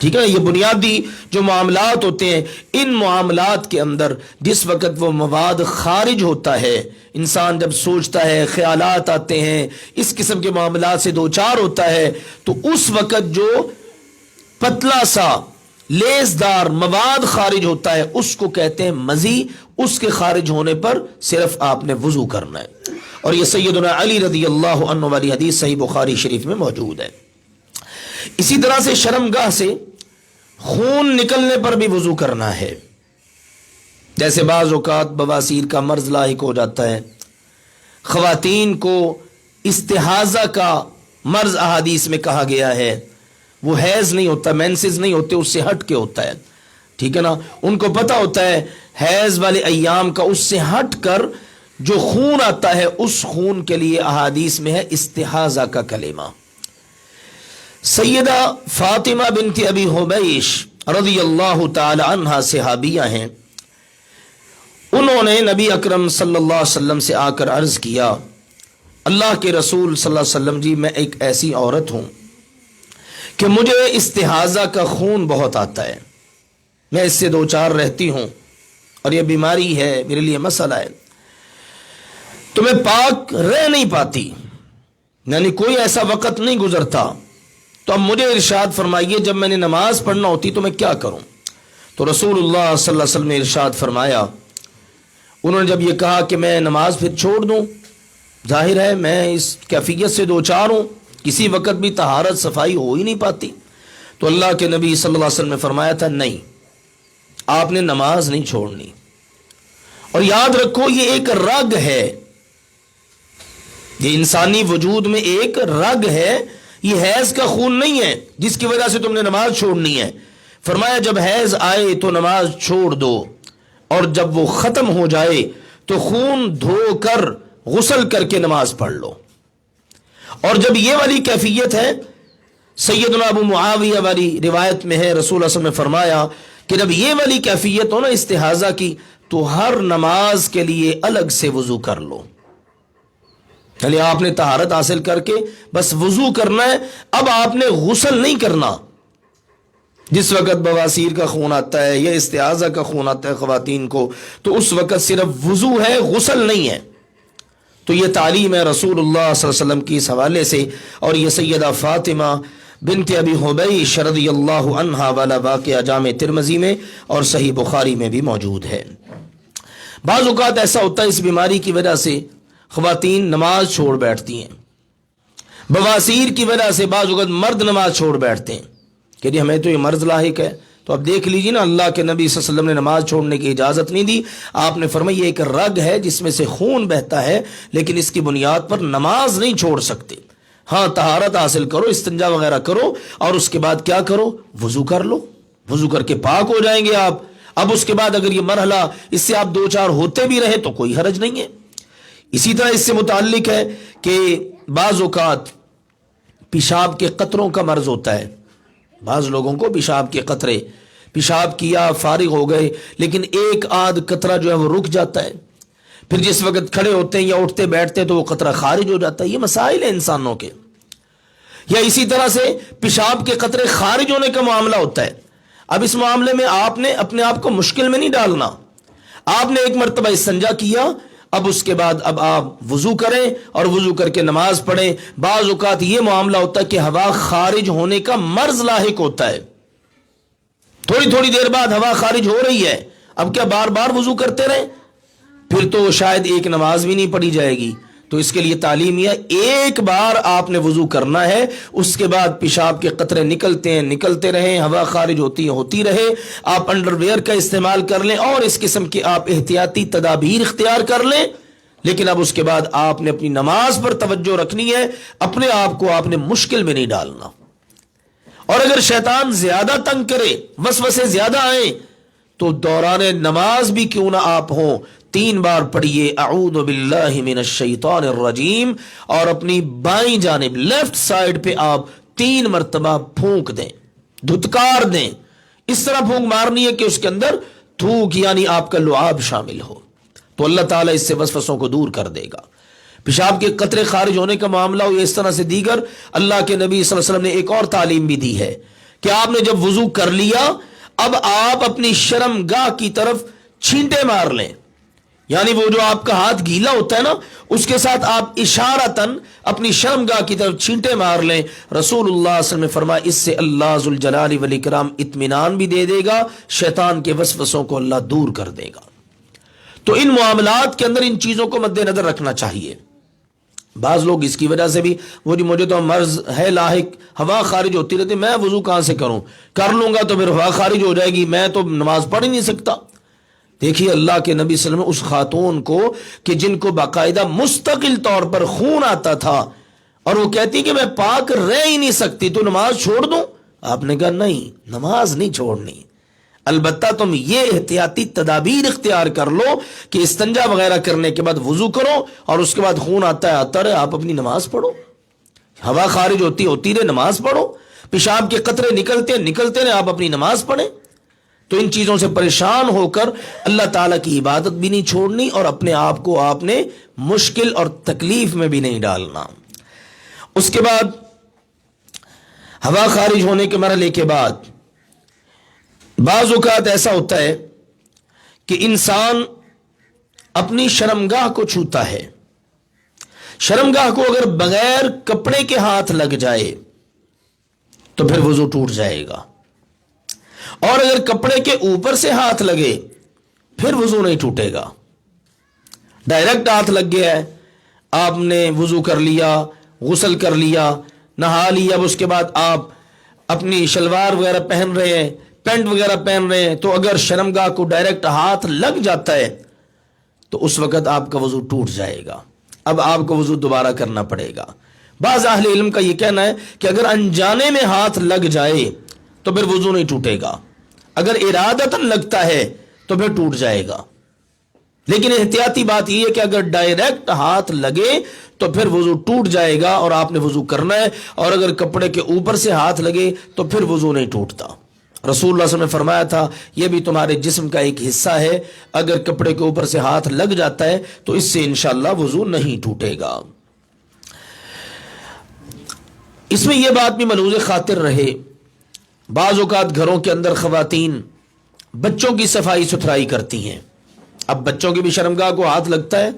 ٹھیک ہے نا۔ یہ بنیادی جو معاملات ہوتے ہیں، ان معاملات کے اندر جس وقت وہ مواد خارج ہوتا ہے، انسان جب سوچتا ہے، خیالات آتے ہیں، اس قسم کے معاملات سے دوچار ہوتا ہے، تو اس وقت جو پتلا سا لیسدار مواد خارج ہوتا ہے اس کو کہتے ہیں مزی۔ اس کے خارج ہونے پر صرف آپ نے وضو کرنا ہے، اور یہ سیدنا علی رضی اللہ عنہ والی حدیث صحیح بخاری شریف میں موجود ہے۔ اسی طرح سے شرمگاہ سے خون نکلنے پر بھی وضو کرنا ہے، جیسے بعض اوقات بواسیر کا مرض لاحق ہو جاتا ہے، خواتین کو استحاضہ کا مرض احادیث میں کہا گیا ہے، وہ حیض نہیں ہوتا، مینسز نہیں ہوتے، اس سے ہٹ کے ہوتا ہے، ٹھیک ہے نا۔ ان کو پتہ ہوتا ہے حیض والے ایام کا، اس سے ہٹ کر جو خون آتا ہے اس خون کے لیے احادیث میں ہے استحاضہ کا کلمہ۔ سیدہ فاطمہ بنت ابی حبیش رضی اللہ تعالی عنہا صحابیہ ہیں، انہوں نے نبی اکرم صلی اللہ علیہ وسلم سے آ کر عرض کیا، اللہ کے رسول صلی اللہ علیہ وسلم جی، میں ایک ایسی عورت ہوں کہ مجھے استحاضہ کا خون بہت آتا ہے، میں اس سے دوچار رہتی ہوں اور یہ بیماری ہے، میرے لیے مسئلہ ہے، تو میں پاک رہ نہیں پاتی، یعنی کوئی ایسا وقت نہیں گزرتا، تو اب مجھے ارشاد فرمائیے جب میں نے نماز پڑھنا ہوتی تو میں کیا کروں؟ تو رسول اللہ صلی اللہ علیہ وسلم نے ارشاد فرمایا، انہوں نے جب یہ کہا کہ میں نماز پھر چھوڑ دوں، ظاہر ہے میں اس کیفیت سے دوچار ہوں، کسی وقت بھی طہارت صفائی ہو ہی نہیں پاتی، تو اللہ کے نبی صلی اللہ علیہ وسلم نے فرمایا تھا نہیں، آپ نے نماز نہیں چھوڑنی، اور یاد رکھو یہ ایک رگ ہے، یہ انسانی وجود میں ایک رگ ہے، یہ حیض کا خون نہیں ہے جس کی وجہ سے تم نے نماز چھوڑنی ہے۔ فرمایا جب حیض آئے تو نماز چھوڑ دو، اور جب وہ ختم ہو جائے تو خون دھو کر غسل کر کے نماز پڑھ لو۔ اور جب یہ والی کیفیت ہے، سیدنا ابو معاویہ والی روایت میں ہے، رسول اللہ صلی اللہ علیہ وسلم نے فرمایا کہ جب یہ والی کیفیت ہو نا استحاضہ کی، تو ہر نماز کے لیے الگ سے وضو کر لو، یعنی آپ نے طہارت حاصل کر کے بس وضو کرنا ہے، اب آپ نے غسل نہیں کرنا۔ جس وقت بواسیر کا خون آتا ہے یا استحاضہ کا خون آتا ہے خواتین کو، تو اس وقت صرف وضو ہے، غسل نہیں ہے۔ تو یہ تعلیم ہے رسول اللہ صلی اللہ علیہ وسلم کی اس حوالے سے، اور یہ سیدہ فاطمہ بنت ابی حبیش رضی اللہ عنہا والا واقعہ جامع ترمذی میں اور صحیح بخاری میں بھی موجود ہے۔ بعض اوقات ایسا ہوتا ہے اس بیماری کی وجہ سے خواتین نماز چھوڑ بیٹھتی ہیں، بواسیر کی وجہ سے بعض اوقات مرد نماز چھوڑ بیٹھتے ہیں کہ جی ہمیں تو یہ مرض لاحق ہے، تو اب دیکھ لیجیے نا، اللہ کے نبی صلی اللہ علیہ وسلم نے نماز چھوڑنے کی اجازت نہیں دی، آپ نے فرمایا یہ ایک رگ ہے جس میں سے خون بہتا ہے، لیکن اس کی بنیاد پر نماز نہیں چھوڑ سکتے۔ ہاں طہارت حاصل کرو، استنجا وغیرہ کرو، اور اس کے بعد کیا کرو؟ وضو کر لو، وضو کر کے پاک ہو جائیں گے آپ۔ اب اس کے بعد اگر یہ مرحلہ اس سے آپ دو چار ہوتے بھی رہے تو کوئی حرج نہیں ہے۔ اسی طرح اس سے متعلق ہے کہ بعض اوقات پیشاب کے قطروں کا مرض ہوتا ہے، بعض لوگوں کو پیشاب کے قطرے، پیشاب کیا فارغ ہو گئے لیکن ایک آدھ قطرہ جو ہے وہ رک جاتا ہے، پھر جس وقت کھڑے ہوتے ہیں یا اٹھتے بیٹھتے ہیں تو وہ قطرہ خارج ہو جاتا ہے۔ یہ مسائل ہیں انسانوں کے۔ یا اسی طرح سے پیشاب کے قطرے خارج ہونے کا معاملہ ہوتا ہے۔ اب اس معاملے میں آپ نے اپنے آپ کو مشکل میں نہیں ڈالنا، آپ نے ایک مرتبہ استنجا کیا، اب اس کے بعد اب آپ وضو کریں اور وضو کر کے نماز پڑھیں۔ بعض اوقات یہ معاملہ ہوتا ہے کہ ہوا خارج ہونے کا مرض لاحق ہوتا ہے، تھوڑی تھوڑی دیر بعد ہوا خارج ہو رہی ہے، اب کیا بار بار وضو کرتے رہیں؟ پھر تو شاید ایک نماز بھی نہیں پڑھی جائے گی۔ تو اس کے لیے تعلیم یہ ایک بار آپ نے وضو کرنا ہے، اس کے بعد پیشاب کے قطرے نکلتے ہیں نکلتے رہیں، ہوا خارج ہوتی ہوتی رہے، آپ انڈر ویئر کا استعمال کر لیں اور اس قسم کی آپ احتیاطی تدابیر اختیار کر لیں، لیکن اب اس کے بعد آپ نے اپنی نماز پر توجہ رکھنی ہے، اپنے آپ کو آپ نے مشکل میں نہیں ڈالنا۔ اور اگر شیطان زیادہ تنگ کرے، وسوسے زیادہ آئیں، تو دوران نماز بھی کیوں نہ آپ ہوں 3 بار پڑھیے اعوذ باللہ من الشیطان الرجیم، اور اپنی بائیں جانب لیفٹ سائڈ پہ آپ 3 مرتبہ پھونک دیں، دھتکار دیں۔ اس طرح پھونک مارنی ہے کہ اس کے اندر تھوک یعنی آپ کا لعاب شامل ہو، تو اللہ تعالیٰ اس سے وسوسوں کو دور کر دے گا۔ پیشاب کے قطرے خارج ہونے کا معاملہ ہو یا اس طرح سے دیگر، اللہ کے نبی صلی اللہ علیہ وسلم نے ایک اور تعلیم بھی دی ہے کہ آپ نے جب وضو کر لیا اب آپ اپنی شرم گاہ کی طرف چھینٹے مار لیں، یعنی وہ جو آپ کا ہاتھ گیلا ہوتا ہے نا اس کے ساتھ آپ اشارتاً اپنی شرم گاہ کی طرف چھینٹے مار لیں۔ رسول اللہ صلی اللہ علیہ وسلم نے فرمایا اس سے اللہ ذوالجلال والاکرام اطمینان بھی دے دے گا، شیطان کے وسوسوں کو اللہ دور کر دے گا۔ تو ان معاملات کے اندر ان چیزوں کو مد نظر رکھنا چاہیے۔ بعض لوگ اس کی وجہ سے بھی وہ جی مجھے تو مرض ہے لاحق، ہوا خارج ہوتی رہتی، میں وضو کہاں سے کروں، کر لوں گا تو پھر ہوا خارج ہو جائے گی، میں تو نماز پڑھ ہی نہیں سکتا۔ دیکھیے اللہ کے نبی صلی اللہ علیہ وسلم اس خاتون کو کہ جن کو باقاعدہ مستقل طور پر خون آتا تھا اور وہ کہتی کہ میں پاک رہ ہی نہیں سکتی تو نماز چھوڑ دوں، آپ نے کہا نہیں، نماز نہیں چھوڑنی، البتہ تم یہ احتیاطی تدابیر اختیار کر لو کہ استنجا وغیرہ کرنے کے بعد وضو کرو اور اس کے بعد خون آتا ہے آپ اپنی نماز پڑھو، ہوا خارج ہوتی رہے نماز پڑھو، پیشاب کے قطرے نکلتے رہے آپ اپنی نماز پڑھیں۔ تو ان چیزوں سے پریشان ہو کر اللہ تعالیٰ کی عبادت بھی نہیں چھوڑنی اور اپنے آپ کو آپ نے مشکل اور تکلیف میں بھی نہیں ڈالنا۔ اس کے بعد ہوا خارج ہونے کے مرحلے کے بعد بعض اوقات ایسا ہوتا ہے کہ انسان اپنی شرمگاہ کو چھوتا ہے، شرمگاہ کو اگر بغیر کپڑے کے ہاتھ لگ جائے تو پھر وضو ٹوٹ جائے گا، اور اگر کپڑے کے اوپر سے ہاتھ لگے پھر وضو نہیں ٹوٹے گا۔ ڈائریکٹ ہاتھ لگ گیا ہے، آپ نے وضو کر لیا، غسل کر لیا، نہا لیا، اب اس کے بعد آپ اپنی شلوار وغیرہ پہن رہے ہیں، پینٹ وغیرہ پہن رہے ہیں، تو اگر شرمگاہ کو ڈائریکٹ ہاتھ لگ جاتا ہے تو اس وقت آپ کا وضو ٹوٹ جائے گا، اب آپ کو وضو دوبارہ کرنا پڑے گا۔ بعض اہل علم کا یہ کہنا ہے کہ اگر انجانے میں ہاتھ لگ جائے تو پھر وضو نہیں ٹوٹے گا، اگر ارادتاً لگتا ہے تو پھر ٹوٹ جائے گا، لیکن احتیاطی بات یہ ہے کہ اگر ڈائریکٹ ہاتھ لگے تو پھر وضو ٹوٹ جائے گا اور آپ نے وضو کرنا ہے، اور اگر کپڑے کے اوپر سے ہاتھ لگے تو پھر وضو نہیں ٹوٹتا۔ رسول اللہ صلی اللہ علیہ وسلم نے فرمایا تھا یہ بھی تمہارے جسم کا ایک حصہ ہے، اگر کپڑے کے اوپر سے ہاتھ لگ جاتا ہے تو اس سے انشاءاللہ وضو نہیں ٹوٹے گا۔ اس میں یہ بات بھی ملحوظ خاطر رہے، بعض اوقات گھروں کے اندر خواتین بچوں کی صفائی ستھرائی کرتی ہیں، اب بچوں کی بھی شرمگاہ کو ہاتھ لگتا ہے،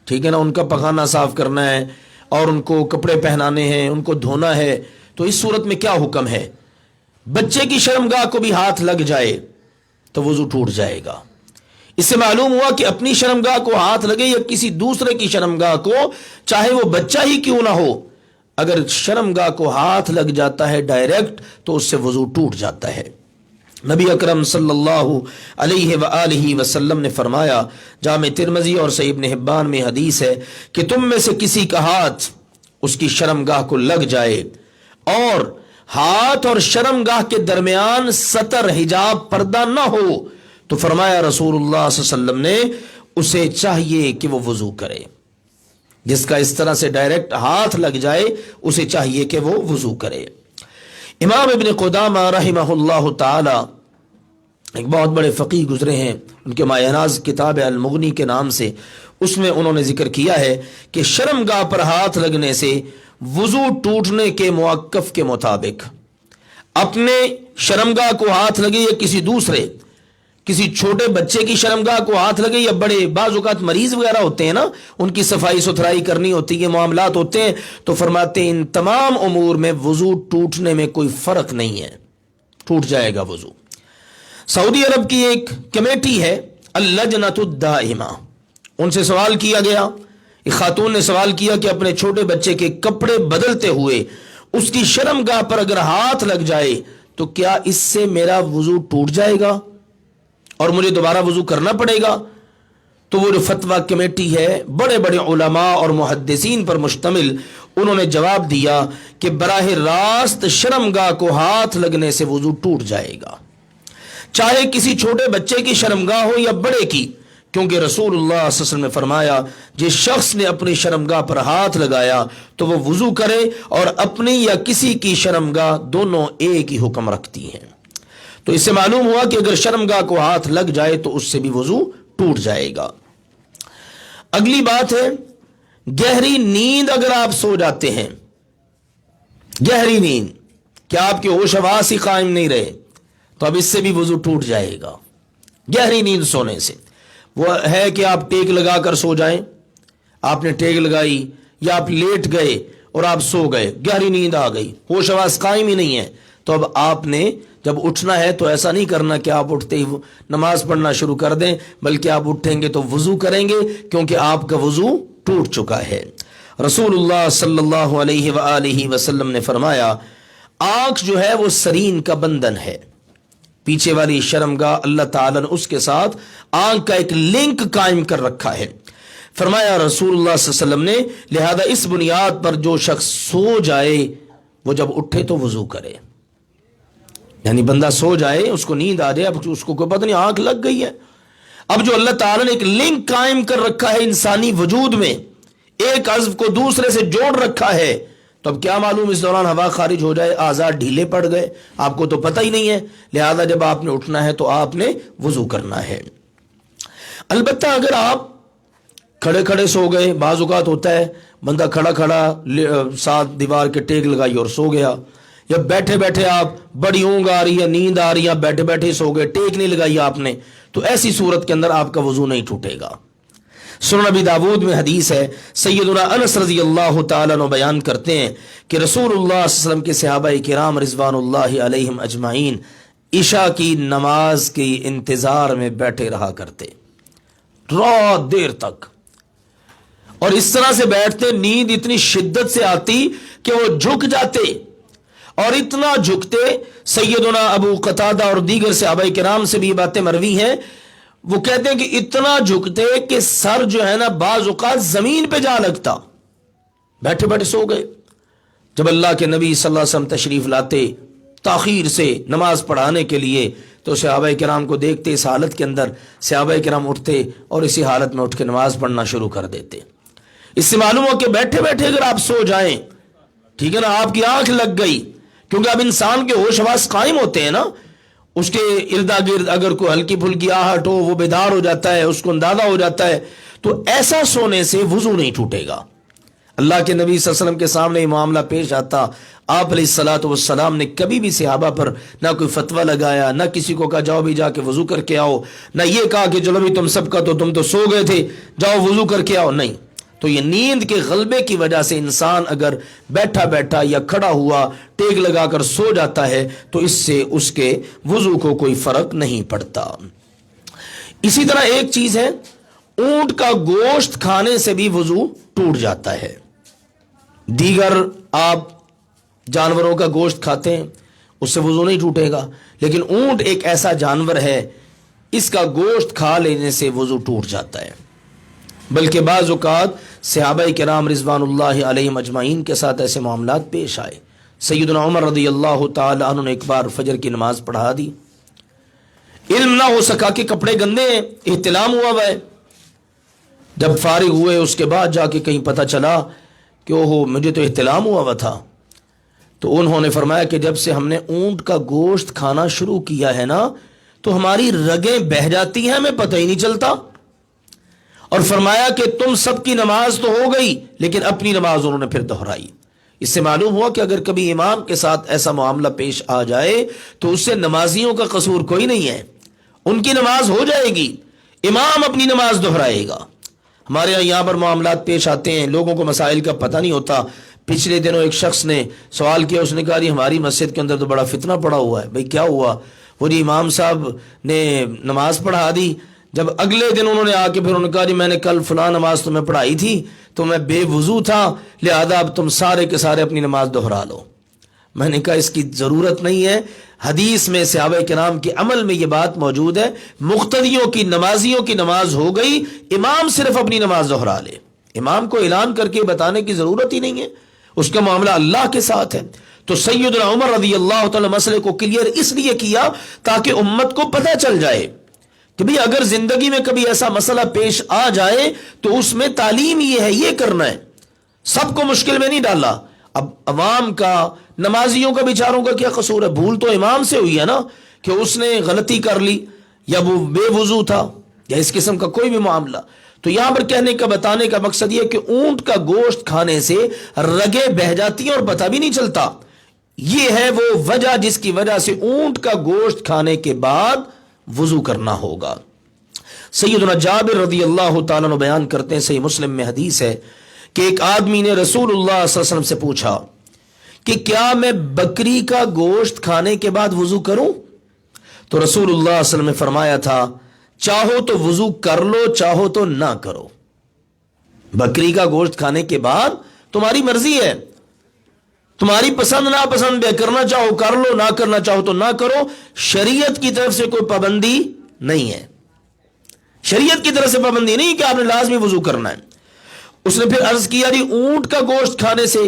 ٹھیک ہے نا، ان کا پخانہ صاف کرنا ہے اور ان کو کپڑے پہنانے ہیں، ان کو دھونا ہے، تو اس صورت میں کیا حکم ہے؟ بچے کی شرمگاہ کو بھی ہاتھ لگ جائے تو وضو ٹوٹ جائے گا۔ اس سے معلوم ہوا کہ اپنی شرمگاہ کو ہاتھ لگے یا کسی دوسرے کی شرمگاہ کو، چاہے وہ بچہ ہی کیوں نہ ہو، اگر شرمگاہ کو ہاتھ لگ جاتا ہے ڈائریکٹ تو اس سے وضو ٹوٹ جاتا ہے۔ نبی اکرم صلی اللہ علیہ وآلہ وسلم نے فرمایا، جامع ترمذی اور صحیح ابن حبان میں حدیث ہے کہ تم میں سے کسی کا ہاتھ اس کی شرمگاہ کو لگ جائے اور ہاتھ اور شرمگاہ کے درمیان ستر حجاب پردہ نہ ہو تو فرمایا رسول اللہ صلی اللہ علیہ وسلم نے اسے چاہیے کہ وہ وضو کرے۔ جس کا اس طرح سے ڈائریکٹ ہاتھ لگ جائے اسے چاہیے کہ وہ وضو کرے۔ امام ابن قدامہ رحمہ اللہ تعالی ایک بہت بڑے فقیہ گزرے ہیں، ان کے مایہ ناز کتاب المغنی کے نام سے، اس میں انہوں نے ذکر کیا ہے کہ شرمگاہ پر ہاتھ لگنے سے وضو ٹوٹنے کے موقف کے مطابق اپنے شرمگاہ کو ہاتھ لگے یا کسی دوسرے، کسی چھوٹے بچے کی شرمگاہ کو ہاتھ لگے یا بڑے، بعض اوقات مریض وغیرہ ہوتے ہیں نا، ان کی صفائی ستھرائی کرنی ہوتی ہے، معاملات ہوتے ہیں، تو فرماتے ہیں ان تمام امور میں وضو ٹوٹنے میں کوئی فرق نہیں ہے، ٹوٹ جائے گا وضو۔ سعودی عرب کی ایک کمیٹی ہے اللجنۃ الدائمہ، ان سے سوال کیا گیا، ایک خاتون نے سوال کیا کہ اپنے چھوٹے بچے کے کپڑے بدلتے ہوئے اس کی شرمگاہ پر اگر ہاتھ لگ جائے تو کیا اس سے میرا وضو ٹوٹ جائے گا اور مجھے دوبارہ وضو کرنا پڑے گا؟ تو وہ جو فتویٰ کمیٹی ہے بڑے بڑے علماء اور محدثین پر مشتمل، انہوں نے جواب دیا کہ براہ راست شرمگاہ کو ہاتھ لگنے سے وضو ٹوٹ جائے گا، چاہے کسی چھوٹے بچے کی شرمگاہ ہو یا بڑے کی، کیونکہ رسول اللہ صلی اللہ علیہ وسلم نے فرمایا جس شخص نے اپنی شرمگاہ پر ہاتھ لگایا تو وہ وضو کرے، اور اپنی یا کسی کی شرمگاہ دونوں ایک ہی حکم رکھتی ہیں۔ تو اس سے معلوم ہوا کہ اگر شرمگاہ کو ہاتھ لگ جائے تو اس سے بھی وضو ٹوٹ جائے گا۔ اگلی بات ہے گہری نیند اگر آپ سو جاتے ہیں، گہری نیند، کیا آپ کے ہوش حواس ہی قائم نہیں رہے، تو اب اس سے بھی وضو ٹوٹ جائے گا۔ گہری نیند سونے سے وہ ہے کہ آپ ٹیک لگا کر سو جائیں، آپ نے ٹیک لگائی یا آپ لیٹ گئے اور آپ سو گئے، گہری نیند آ گئی، ہوش حواس قائم ہی نہیں ہے، تو اب آپ نے جب اٹھنا ہے تو ایسا نہیں کرنا کہ آپ اٹھتے ہی نماز پڑھنا شروع کر دیں، بلکہ آپ اٹھیں گے تو وضو کریں گے، کیونکہ آپ کا وضو ٹوٹ چکا ہے۔ رسول اللہ صلی اللہ علیہ وآلہ وسلم نے فرمایا، آنکھ جو ہے وہ سرین کا بندھن ہے، پیچھے والی شرمگاہ اللہ تعالیٰ نے اس کے ساتھ آنکھ کا ایک لنک قائم کر رکھا ہے۔ فرمایا رسول اللہ صلی اللہ علیہ وسلم نے، لہذا اس بنیاد پر جو شخص سو جائے وہ جب اٹھے تو وضو کرے، یعنی بندہ سو جائے، اس کو نیند آ جائے، اب اس کو کوئی پتہ نہیں آنکھ لگ گئی ہے، اب جو اللہ تعالیٰ نے ایک لنک قائم کر رکھا ہے انسانی وجود میں، ایک عضو کو دوسرے سے جوڑ رکھا ہے، تو اب کیا معلوم اس دوران ہوا خارج ہو جائے، اعضاء ڈھیلے پڑ گئے، آپ کو تو پتہ ہی نہیں ہے، لہذا جب آپ نے اٹھنا ہے تو آپ نے وضو کرنا ہے۔ البتہ اگر آپ کھڑے کھڑے سو گئے، بعض اوقات ہوتا ہے بندہ کھڑا کھڑا ساتھ دیوار کے ٹیک لگائی اور سو گیا، یا بیٹھے بیٹھے آپ بڑی اونگ آ رہی ہے، نیند آ رہی ہے، بیٹھے بیٹھے سو گئے، ٹیک نہیں لگائی آپ نے، تو ایسی صورت کے اندر آپ کا وضو نہیں ٹوٹے گا۔ سنن ابی داود میں حدیث ہے، سیدنا انس رضی اللہ تعالیٰ عنہ بیان کرتے ہیں کہ رسول اللہ صلی اللہ علیہ وسلم کے صحابہ کرام رضوان اللہ علیہم اجمعین عشاء کی نماز کے انتظار میں بیٹھے رہا کرتے رات دیر تک، اور اس طرح سے بیٹھتے نیند اتنی شدت سے آتی کہ وہ جھک جاتے، اور اتنا جھکتے، سیدنا ابو قتادہ اور دیگر صحابہ کرام سے بھی یہ باتیں مروی ہیں، وہ کہتے ہیں کہ اتنا جھکتے کہ سر جو ہے نا بعض اوقات زمین پہ جا لگتا، بیٹھے بیٹھے سو گئے۔ جب اللہ کے نبی صلی اللہ علیہ وسلم تشریف لاتے تاخیر سے نماز پڑھانے کے لیے، تو صحابہ کرام کو دیکھتے اس حالت کے اندر، صحابہ کرام اٹھتے اور اسی حالت میں اٹھ کے نماز پڑھنا شروع کر دیتے۔ اس سے معلوم ہو کہ بیٹھے بیٹھے اگر آپ سو جائیں، ٹھیک ہے نا، آپ کی آنکھ لگ گئی، کیونکہ اب انسان کے ہوش حواس قائم ہوتے ہیں نا، اس کے اردا گرد اگر کوئی ہلکی پھلکی آہٹ ہو وہ بیدار ہو جاتا ہے، اس کو اندازہ ہو جاتا ہے، تو ایسا سونے سے وضو نہیں ٹوٹے گا۔ اللہ کے نبی صلی اللہ علیہ وسلم کے سامنے یہ معاملہ پیش آتا، آپ علیہ الصلوۃ والسلام نے کبھی بھی صحابہ پر نہ کوئی فتویٰ لگایا، نہ کسی کو کہا جاؤ بھی جا کے وضو کر کے آؤ، نہ یہ کہا کہ چلو بھی تم سب کا تو تم تو سو گئے تھے جاؤ وضو کر کے آؤ، نہیں۔ تو یہ نیند کے غلبے کی وجہ سے انسان اگر بیٹھا بیٹھا یا کھڑا ہوا ٹیک لگا کر سو جاتا ہے تو اس سے اس کے وضو کو کوئی فرق نہیں پڑتا۔ اسی طرح ایک چیز ہے، اونٹ کا گوشت کھانے سے بھی وضو ٹوٹ جاتا ہے۔ دیگر آپ جانوروں کا گوشت کھاتے ہیں اس سے وضو نہیں ٹوٹے گا، لیکن اونٹ ایک ایسا جانور ہے اس کا گوشت کھا لینے سے وضو ٹوٹ جاتا ہے۔ بلکہ بعض اوقات صحابہ کرام رضوان اللہ علیہم اجمعین کے ساتھ ایسے معاملات پیش آئے۔ سیدنا عمر رضی اللہ تعالی عنہ نے ایک بار فجر کی نماز پڑھا دی، علم نہ ہو سکا کہ کپڑے گندے ہیں، احتلام ہوا ہے، جب فارغ ہوئے اس کے بعد جا کے کہیں پتہ چلا کہ اوہو مجھے تو احتلام ہوا تھا، تو انہوں نے فرمایا کہ جب سے ہم نے اونٹ کا گوشت کھانا شروع کیا ہے نا تو ہماری رگیں بہہ جاتی ہیں، ہمیں پتہ ہی نہیں چلتا، اور فرمایا کہ تم سب کی نماز تو ہو گئی لیکن اپنی نماز انہوں نے پھر دہرائی۔ اس سے معلوم ہوا کہ اگر کبھی امام کے ساتھ ایسا معاملہ پیش آ جائے تو اس سے نمازیوں کا قصور کوئی نہیں ہے، ان کی نماز ہو جائے گی، امام اپنی نماز دہرائے گا۔ ہمارے یہاں پر معاملات پیش آتے ہیں، لوگوں کو مسائل کا پتہ نہیں ہوتا۔ پچھلے دنوں ایک شخص نے سوال کیا، اس نے کہا جی ہماری مسجد کے اندر تو بڑا فتنہ پڑا ہوا ہے۔ بھئی کیا ہوا؟ وہ جی امام صاحب نے نماز پڑھا دی، جب اگلے دن انہوں نے آ کے پھر انہوں نے کہا جی میں نے کل فلاں نماز تمہیں پڑھائی تھی تو میں بے وضو تھا، لہذا اب تم سارے کے سارے اپنی نماز دہرا لو۔ میں نے کہا اس کی ضرورت نہیں ہے، حدیث میں صحابہ کرام کے عمل میں یہ بات موجود ہے، مقتدیوں کی نمازیوں کی نماز ہو گئی، امام صرف اپنی نماز دہرا لے، امام کو اعلان کر کے بتانے کی ضرورت ہی نہیں ہے، اس کا معاملہ اللہ کے ساتھ ہے۔ تو سیدنا عمر رضی اللہ تعالی مسئلے کو کلیئر اس لیے کیا تاکہ امت کو پتہ چل جائے کہ بھئی اگر زندگی میں کبھی ایسا مسئلہ پیش آ جائے تو اس میں تعلیم یہ ہے، یہ کرنا ہے، سب کو مشکل میں نہیں ڈالا۔ اب عوام کا، نمازیوں کا، بیچاروں کا کیا قصور ہے؟ بھول تو امام سے ہوئی ہے نا کہ اس نے غلطی کر لی یا وہ بے وضو تھا یا اس قسم کا کوئی بھی معاملہ، تو یہاں پر کہنے کا بتانے کا مقصد یہ کہ اونٹ کا گوشت کھانے سے رگیں بہہ جاتی ہیں اور پتہ بھی نہیں چلتا. یہ ہے وہ وجہ جس کی وجہ سے اونٹ کا گوشت کھانے کے بعد وضو کرنا ہوگا. سیدنا جابر رضی اللہ تعالیٰ عنہ بیان کرتے ہیں, صحیح مسلم میں حدیث ہے کہ ایک آدمی نے رسول اللہ صلی اللہ علیہ وسلم سے پوچھا کہ کیا میں بکری کا گوشت کھانے کے بعد وضو کروں؟ تو رسول اللہ صلی اللہ علیہ وسلم نے فرمایا تھا چاہو تو وضو کر لو, چاہو تو نہ کرو. بکری کا گوشت کھانے کے بعد تمہاری مرضی ہے, تمہاری پسند نا پسند ہے, کرنا چاہو کر لو, نہ کرنا چاہو تو نہ کرو. شریعت کی طرف سے کوئی پابندی نہیں ہے, شریعت کی طرف سے پابندی نہیں کہ آپ نے لازمی وضو کرنا ہے. اس نے پھر عرض کیا جی اونٹ کا گوشت کھانے سے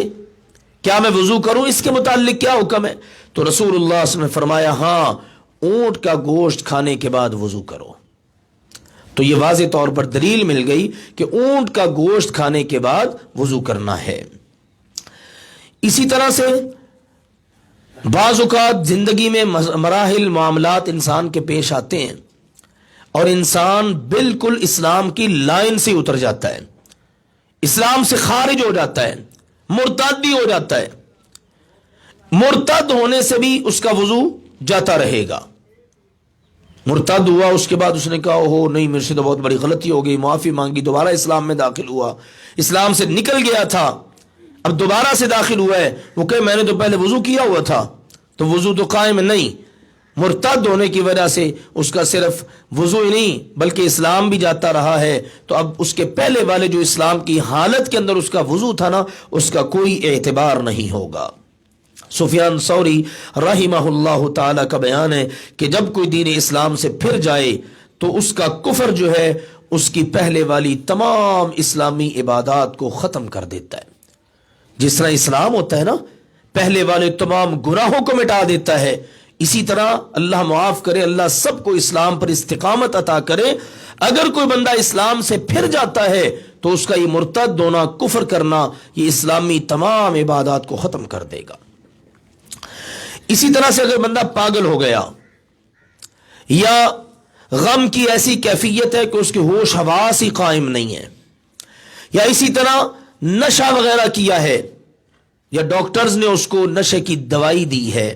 کیا میں وضو کروں, اس کے متعلق کیا حکم ہے؟ تو رسول اللہ صلی اللہ علیہ وسلم نے فرمایا ہاں اونٹ کا گوشت کھانے کے بعد وضو کرو. تو یہ واضح طور پر دلیل مل گئی کہ اونٹ کا گوشت کھانے کے بعد وضو کرنا ہے. اسی طرح سے بعض اوقات زندگی میں مراحل معاملات انسان کے پیش آتے ہیں اور انسان بالکل اسلام کی لائن سے اتر جاتا ہے, اسلام سے خارج ہو جاتا ہے, مرتد بھی ہو جاتا ہے. مرتد ہونے سے بھی اس کا وضو جاتا رہے گا. مرتد ہوا, اس کے بعد اس نے کہا ہو نہیں میرے سے تو بہت بڑی غلطی ہو گئی, معافی مانگی, دوبارہ اسلام میں داخل ہوا, اسلام سے نکل گیا تھا, اب دوبارہ سے داخل ہوا ہے, وہ کہ میں نے تو پہلے وضو کیا ہوا تھا, تو وضو تو قائم نہیں. مرتد ہونے کی وجہ سے اس کا صرف وضو ہی نہیں بلکہ اسلام بھی جاتا رہا ہے. تو اب اس کے پہلے والے جو اسلام کی حالت کے اندر اس کا وضو تھا نا, اس کا کوئی اعتبار نہیں ہوگا. سفیان ثوری رحمہ اللہ تعالی کا بیان ہے کہ جب کوئی دین اسلام سے پھر جائے تو اس کا کفر جو ہے اس کی پہلے والی تمام اسلامی عبادات کو ختم کر دیتا ہے. جس طرح اسلام ہوتا ہے نا پہلے والے تمام گناہوں کو مٹا دیتا ہے, اسی طرح اللہ معاف کرے, اللہ سب کو اسلام پر استقامت عطا کرے. اگر کوئی بندہ اسلام سے پھر جاتا ہے تو اس کا یہ مرتد ہونا, کفر کرنا, یہ اسلامی تمام عبادات کو ختم کر دے گا. اسی طرح سے اگر بندہ پاگل ہو گیا یا غم کی ایسی کیفیت ہے کہ اس کے ہوش حواس ہی قائم نہیں ہے, یا اسی طرح نشہ وغیرہ کیا ہے یا ڈاکٹرز نے اس کو نشے کی دوائی دی ہے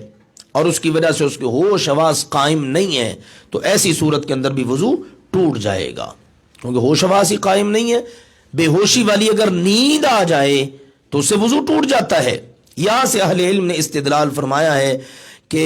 اور اس کی وجہ سے اس کے ہوش حواس قائم نہیں ہے, تو ایسی صورت کے اندر بھی وضو ٹوٹ جائے گا, کیونکہ ہوش حواس ہی قائم نہیں ہے. بے ہوشی والی اگر نیند آ جائے تو اس سے وضو ٹوٹ جاتا ہے. یہاں سے اہل علم نے استدلال فرمایا ہے کہ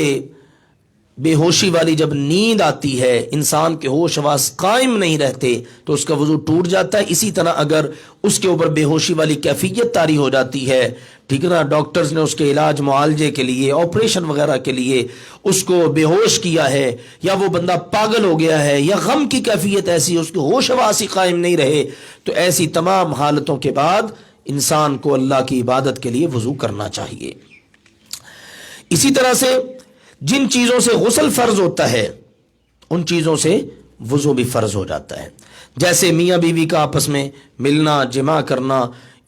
بے ہوشی والی جب نیند آتی ہے انسان کے ہوش حواس قائم نہیں رہتے تو اس کا وضو ٹوٹ جاتا ہے. اسی طرح اگر اس کے اوپر بے ہوشی والی کیفیت طاری ہو جاتی ہے, ٹھیک ہے نا, ڈاکٹرز نے اس کے علاج معالجے کے لیے آپریشن وغیرہ کے لیے اس کو بے ہوش کیا ہے, یا وہ بندہ پاگل ہو گیا ہے, یا غم کی کیفیت ایسی ہے اس کے ہوش حواس ہی قائم نہیں رہے, تو ایسی تمام حالتوں کے بعد انسان کو اللہ کی عبادت کے لیے وضو کرنا چاہیے. اسی طرح سے جن چیزوں سے غسل فرض ہوتا ہے ان چیزوں سے وضو بھی فرض ہو جاتا ہے, جیسے میاں بیوی کا آپس میں ملنا, جماع کرنا,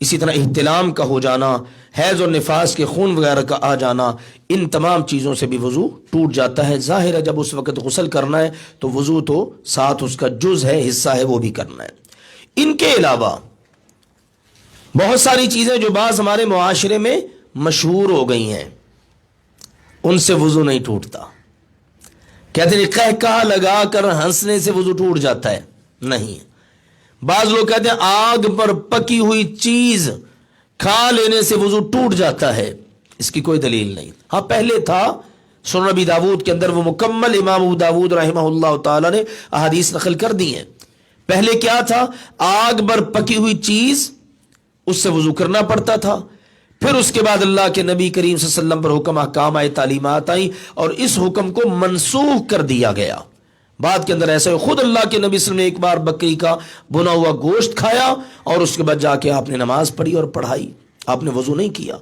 اسی طرح احتلام کا ہو جانا, حیض اور نفاس کے خون وغیرہ کا آ جانا, ان تمام چیزوں سے بھی وضو ٹوٹ جاتا ہے. ظاہر ہے جب اس وقت غسل کرنا ہے تو وضو تو ساتھ اس کا جز ہے, حصہ ہے, وہ بھی کرنا ہے. ان کے علاوہ بہت ساری چیزیں جو بعض ہمارے معاشرے میں مشہور ہو گئی ہیں ان سے وضو نہیں ٹوٹتا. کہتے ہیں قہقہ لگا کر ہنسنے سے وضو ٹوٹ جاتا ہے, نہیں. بعض لوگ کہتے ہیں آگ پر پکی ہوئی چیز کھا لینے سے وضو ٹوٹ جاتا ہے, اس کی کوئی دلیل نہیں. ہاں پہلے تھا, سنن ابی داود کے اندر وہ مکمل امام ابو داود رحمہ اللہ تعالی نے احادیث نقل کر دی ہیں. پہلے کیا تھا, آگ پر پکی ہوئی چیز اس سے وضو کرنا پڑتا تھا. پھر اس کے بعد اللہ کے نبی کریم صلی اللہ علیہ وسلم پر حکم احکام آئے, تعلیمات آئیں اور اس حکم کو منسوخ کر دیا گیا. بعد کے اندر ایسا ہے خود اللہ کے نبی صلی اللہ علیہ وسلم نے ایک بار بکری کا بنا ہوا گوشت کھایا اور اس کے بعد جا کے آپ نے نماز پڑھی اور پڑھائی, آپ نے وضو نہیں کیا.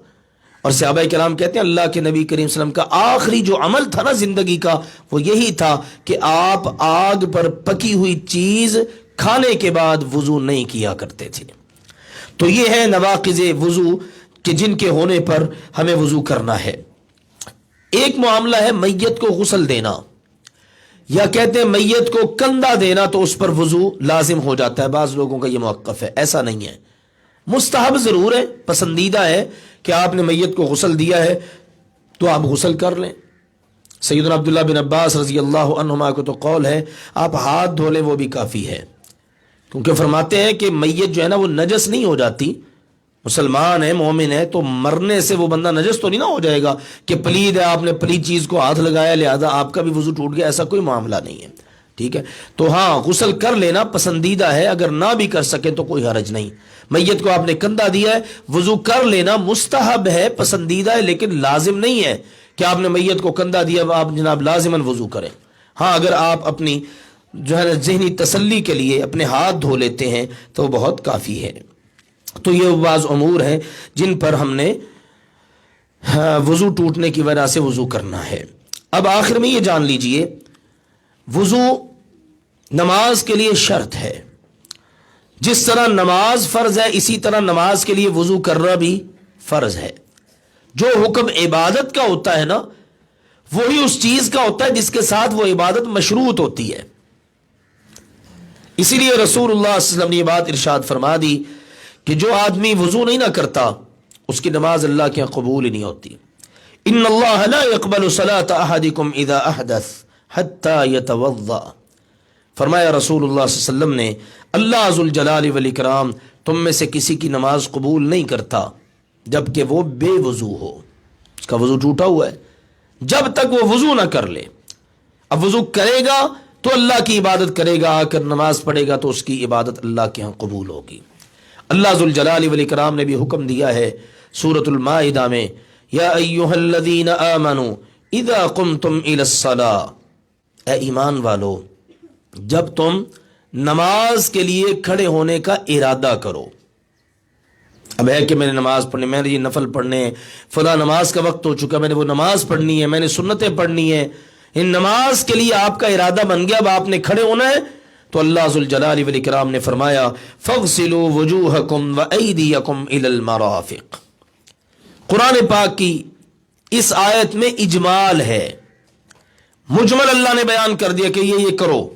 اور صحابہ کرام کہتے ہیں اللہ کے نبی کریم صلی اللہ علیہ وسلم کا آخری جو عمل تھا نا زندگی کا وہ یہی تھا کہ آپ آگ پر پکی ہوئی چیز کھانے کے بعد وضو نہیں کیا کرتے تھے. تو یہ ہے نواقض وضو کہ جن کے ہونے پر ہمیں وضو کرنا ہے. ایک معاملہ ہے میت کو غسل دینا. یا کہتے ہیں میت کو کندھا دینا تو اس پر وضو لازم ہو جاتا ہے، بعض لوگوں کا یہ موقف ہے، ایسا نہیں ہے، مستحب ضرور ہے، پسندیدہ ہے کہ آپ نے میت کو غسل دیا ہے تو آپ غسل کر لیں۔ سیدنا عبداللہ بن عباس رضی اللہ عنہما کو تو قول ہے آپ ہاتھ دھو لیں وہ بھی کافی ہے، کیونکہ فرماتے ہیں کہ میت جو ہے نا وہ نجس نہیں ہو جاتی، مسلمان ہے مومن ہے تو مرنے سے وہ بندہ نجس تو نہیں نہ ہو جائے گا کہ پلید ہے، آپ نے پلید چیز کو ہاتھ لگایا لہذا آپ کا بھی وضو ٹوٹ گیا، ایسا کوئی معاملہ نہیں ہے، ٹھیک ہے۔ تو ہاں غسل کر لینا پسندیدہ ہے، اگر نہ بھی کر سکیں تو کوئی حرج نہیں۔ میت کو آپ نے کندھا دیا ہے، وضو کر لینا مستحب ہے، پسندیدہ ہے، لیکن لازم نہیں ہے کہ آپ نے میت کو کندھا دیا آپ جناب لازماً وضو کریں۔ ہاں اگر آپ اپنی جو ہے نا ذہنی تسلی کے لیے اپنے ہاتھ دھو لیتے ہیں تو بہت کافی ہے۔ تو یہ بعض امور ہیں جن پر ہم نے وضو ٹوٹنے کی وجہ سے وضو کرنا ہے۔ اب آخر میں یہ جان لیجئے وضو نماز کے لیے شرط ہے، جس طرح نماز فرض ہے اسی طرح نماز کے لیے وضو کرنا بھی فرض ہے۔ جو حکم عبادت کا ہوتا ہے نا وہی اس چیز کا ہوتا ہے جس کے ساتھ وہ عبادت مشروط ہوتی ہے۔ اسی لیے رسول اللہ صلی اللہ علیہ وسلم نے یہ بات ارشاد فرما دی کہ جو آدمی وضو نہیں نہ کرتا اس کی نماز اللہ کے قبول ہی نہیں ہوتی۔ ان اللہ لا يقبل صلاة احدکم اذا احدث حتى يتوضا، فرمایا رسول اللہ صلی اللہ علیہ وسلم نے اللہ ذوالجلال والاکرام تم میں سے کسی کی نماز قبول نہیں کرتا جبکہ وہ بے وضو ہو، اس کا وضو ٹوٹا ہوا ہے، جب تک وہ وضو نہ کر لے۔ اب وضو کرے گا تو اللہ کی عبادت کرے گا، آ کر نماز پڑھے گا تو اس کی عبادت اللہ کے ہاں قبول ہوگی۔ اللہ ذوالجلال والاکرام نے بھی حکم دیا ہے سورۃ المائدہ میں، یا ایھا الذین آمنوا اذا قمتم الی الصلاۃ، اے ایمان والو جب تم نماز کے لیے کھڑے ہونے کا ارادہ کرو۔ اب ہے کہ میں نے نماز پڑھنی، میں نے یہ نفل پڑھنے، فلاں نماز کا وقت ہو چکا، میں نے وہ نماز پڑھنی ہے، میں نے سنتیں پڑھنی ہے، ان نماز کے لیے آپ کا ارادہ بن گیا، اب آپ نے کھڑے ہونا ہے تو اللہ ذوالجلال والاکرام نے فرمایا فاغسلوا وجوہکم وایدیکم الی المرافق۔ قرآن پاک کی اس آیت میں اجمال ہے، مجمل اللہ نے بیان کر دیا کہ یہ کرو،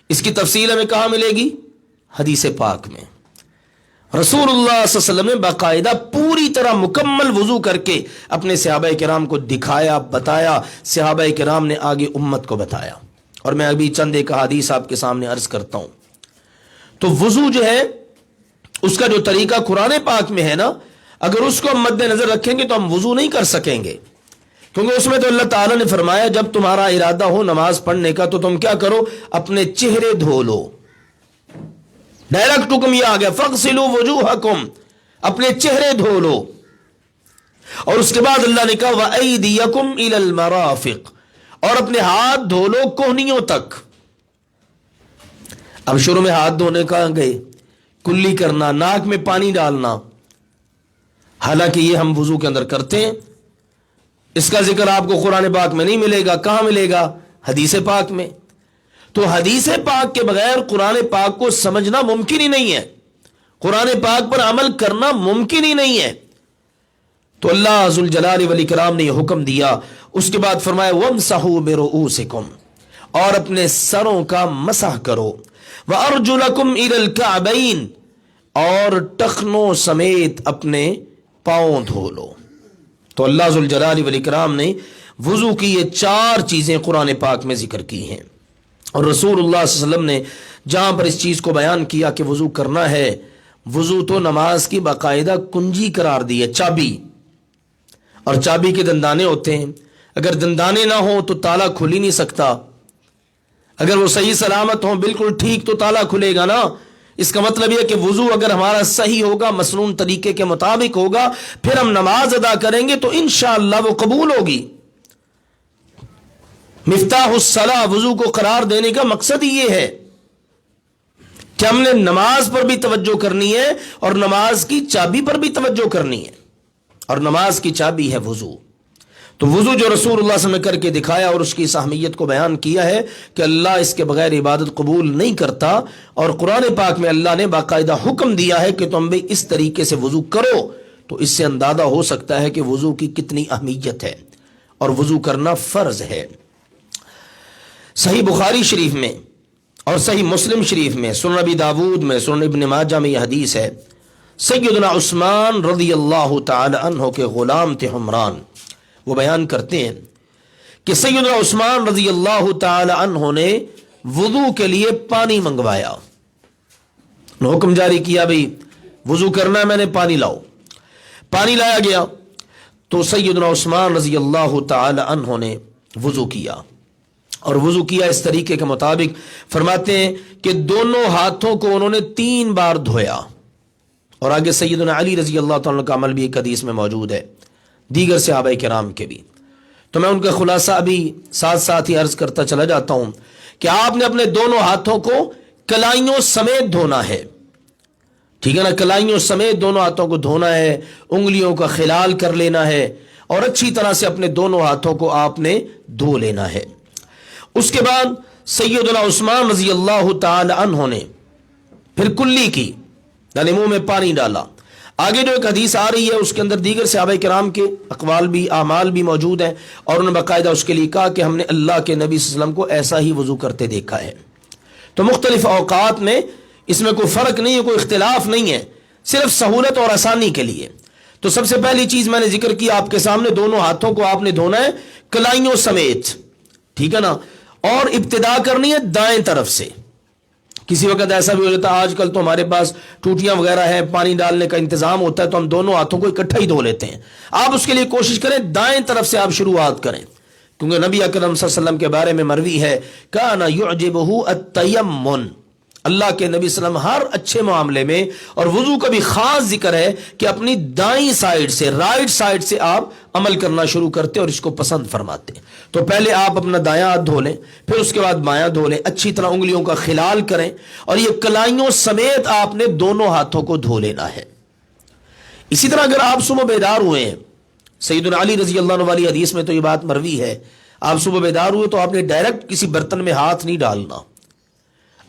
اس کی تفصیل ہمیں کہاں ملے گی؟ حدیث پاک میں۔ رسول اللہ صلی اللہ علیہ وسلم نے باقاعدہ پوری طرح مکمل وضو کر کے اپنے صحابہ کرام کو دکھایا، بتایا، صحابہ کرام نے آگے امت کو بتایا، اور میں ابھی چند ایک حدیث آپ کے سامنے عرض کرتا ہوں۔ تو وضو جو ہے اس کا جو طریقہ قرآن پاک میں ہے نا، اگر اس کو ہم مد نظر رکھیں گے تو ہم وضو نہیں کر سکیں گے، کیونکہ اس میں تو اللہ تعالیٰ نے فرمایا جب تمہارا ارادہ ہو نماز پڑھنے کا تو تم کیا کرو، اپنے چہرے دھو لو۔ ڈائریکٹ حکم یہ آ گیا فاغسلوا وجوہکم، اپنے چہرے دھو لو، اور اس کے بعد اللہ نے کہا وایدیکم الی المرافق، اور اپنے ہاتھ دھو لو کوہنیوں تک۔ اب شروع میں ہاتھ دھونے کا گئے، کلی کرنا، ناک میں پانی ڈالنا، حالانکہ یہ ہم وضو کے اندر کرتے ہیں، اس کا ذکر آپ کو قرآن پاک میں نہیں ملے گا، کہاں ملے گا؟ حدیث پاک میں۔ تو حدیث پاک کے بغیر قرآن پاک کو سمجھنا ممکن ہی نہیں ہے، قرآن پاک پر عمل کرنا ممکن ہی نہیں ہے۔ تو اللہ ذوالجلال والاکرام نے یہ حکم دیا، اس کے بعد فرمایا وامسحوا برؤوسکم، اور اپنے سروں کا مسح کرو، وارجلکم الی الکعبین، اور ٹخنوں سمیت اپنے پاؤں دھو لو۔ تو اللہ ذوالجلال والاکرام نے وضو کی یہ 4 چیزیں قرآن پاک میں ذکر کی ہیں، اور رسول اللہ صلی اللہ علیہ وسلم نے جہاں پر اس چیز کو بیان کیا کہ وضو کرنا ہے، وضو تو نماز کی باقاعدہ کنجی قرار دی ہے، چابی، اور چابی کے دندانے ہوتے ہیں، اگر دندانے نہ ہوں تو تالا کھل ہی نہیں سکتا، اگر وہ صحیح سلامت ہوں بالکل ٹھیک تو تالا کھلے گا نا۔ اس کا مطلب یہ کہ وضو اگر ہمارا صحیح ہوگا، مسنون طریقے کے مطابق ہوگا، پھر ہم نماز ادا کریں گے تو انشاءاللہ وہ قبول ہوگی۔ مفتاح الصلاح، وضو کو قرار دینے کا مقصد ہی یہ ہے کہ ہم نے نماز پر بھی توجہ کرنی ہے اور نماز کی چابی پر بھی توجہ کرنی ہے، اور نماز کی چابی ہے وضو۔ تو وضو جو رسول اللہ صلی اللہ علیہ وسلم نے کر کے دکھایا اور اس کی اہمیت کو بیان کیا ہے کہ اللہ اس کے بغیر عبادت قبول نہیں کرتا، اور قرآن پاک میں اللہ نے باقاعدہ حکم دیا ہے کہ تم بھی اس طریقے سے وضو کرو، تو اس سے اندازہ ہو سکتا ہے کہ وضو کی کتنی اہمیت ہے، اور وضو کرنا فرض ہے۔ صحیح بخاری شریف میں اور صحیح مسلم شریف میں، سنن ابی داود میں، سنن ابن ماجہ میں یہ حدیث ہے، سیدنا عثمان رضی اللہ تعالی عنہ کے غلام تھے حمران، وہ بیان کرتے ہیں کہ سیدنا عثمان رضی اللہ تعالی عنہ نے وضو کے لیے پانی منگوایا، حکم جاری کیا بھئی وضو کرنا ہے، میں نے پانی لاؤ، پانی لایا گیا تو سیدنا عثمان رضی اللہ تعالی عنہ نے وضو کیا، اور وضو کیا اس طریقے کے مطابق، فرماتے ہیں کہ دونوں ہاتھوں کو انہوں نے 3 بار دھویا، اور آگے سیدنا علی رضی اللہ تعالیٰ عنہ کا عمل بھی ایک حدیث میں موجود ہے، دیگر صحابہ کرام کے بھی، تو میں ان کا خلاصہ ابھی ساتھ ساتھ ہی عرض کرتا چلا جاتا ہوں کہ آپ نے اپنے دونوں ہاتھوں کو کلائیوں سمیت دھونا ہے، ٹھیک ہے نا، کلائیوں سمیت دونوں ہاتھوں کو دھونا ہے، انگلیوں کا خلال کر لینا ہے، اور اچھی طرح سے اپنے دونوں ہاتھوں کو آپ نے دھو لینا ہے۔ اس کے بعد سیدنا عثمان رضی اللہ تعالی عنہ نے پھر کلی کی، یعنی منہ میں پانی ڈالا۔ آگے جو ایک حدیث آ رہی ہے اس کے اندر دیگر صحابہ کرام کے اقوال بھی، اعمال بھی موجود ہیں، اور انہوں نے باقاعدہ اس کے لیے کہا کہ ہم نے اللہ کے نبی صلی اللہ علیہ وسلم کو ایسا ہی وضو کرتے دیکھا ہے۔ تو مختلف اوقات میں اس میں کوئی فرق نہیں ہے، کوئی اختلاف نہیں ہے، صرف سہولت اور آسانی کے لیے۔ تو سب سے پہلی چیز میں نے ذکر کی آپ کے سامنے، دونوں ہاتھوں کو آپ نے دھونا ہے کلائیوں سمیت، ٹھیک ہے نا، اور ابتدا کرنی ہے دائیں طرف سے۔ کسی وقت ایسا بھی ہو جاتا ہے، آج کل تو ہمارے پاس ٹوٹیاں وغیرہ ہیں، پانی ڈالنے کا انتظام ہوتا ہے، تو ہم دونوں ہاتھوں کو اکٹھا ہی دھو لیتے ہیں۔ آپ اس کے لیے کوشش کریں دائیں طرف سے آپ شروعات کریں، کیونکہ نبی اکرم صلی اللہ علیہ وسلم کے بارے میں مروی ہے کان یعجبہ التیمن، اللہ کے نبی صلی اللہ علیہ وسلم ہر اچھے معاملے میں، اور وضو کا بھی خاص ذکر ہے کہ اپنی دائیں سائڈ سے، رائٹ سائڈ سے آپ عمل کرنا شروع کرتے اور اس کو پسند فرماتے۔ تو پہلے آپ اپنا دایاں ہاتھ دھو لیں، پھر اس کے بعد بایاں دھو لیں، اچھی طرح انگلیوں کا خلال کریں، اور یہ کلائیوں سمیت آپ نے دونوں ہاتھوں کو دھو لینا ہے۔ اسی طرح اگر آپ صبح بیدار ہوئے ہیں، سیدنا علی رضی اللہ عنہ والی حدیث میں تو یہ بات مروی ہے، آپ صبح بیدار ہوئے تو آپ نے ڈائریکٹ کسی برتن میں ہاتھ نہیں ڈالنا،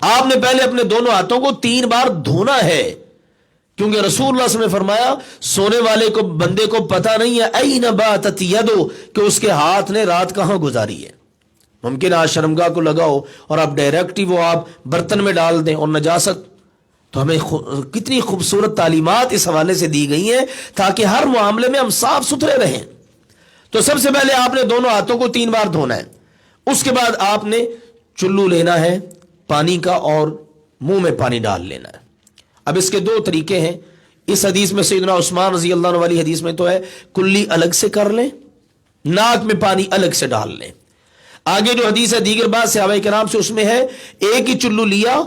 آپ نے پہلے اپنے دونوں ہاتھوں کو 3 بار دھونا ہے، کیونکہ رسول اللہ صلی اللہ علیہ وسلم نے فرمایا سونے والے کو، بندے کو پتہ نہیں ہے این باتت یدو، کہ اس کے ہاتھ نے رات کہاں گزاری ہے۔ ممکن آج شرمگاہ کو لگاؤ اور آپ ڈائریکٹ ہی وہ آپ برتن میں ڈال دیں، اور نجاست، تو ہمیں کتنی خوبصورت تعلیمات اس حوالے سے دی گئی ہیں تاکہ ہر معاملے میں ہم صاف ستھرے رہیں۔ تو سب سے پہلے آپ نے دونوں ہاتھوں کو 3 بار دھونا ہے، اس کے بعد آپ نے چلو لینا ہے پانی کا اور منہ میں پانی ڈال لینا ہے۔ اب اس کے 2 طریقے ہیں، اس حدیث میں سیدنا عثمان رضی اللہ عنہ والی حدیث میں تو ہے کلی الگ سے کر لیں، ناک میں پانی الگ سے ڈال لیں۔ آگے جو حدیث ہے دیگر بات صحابہ کرام سے، اس میں ہے ایک ہی چلو لیا،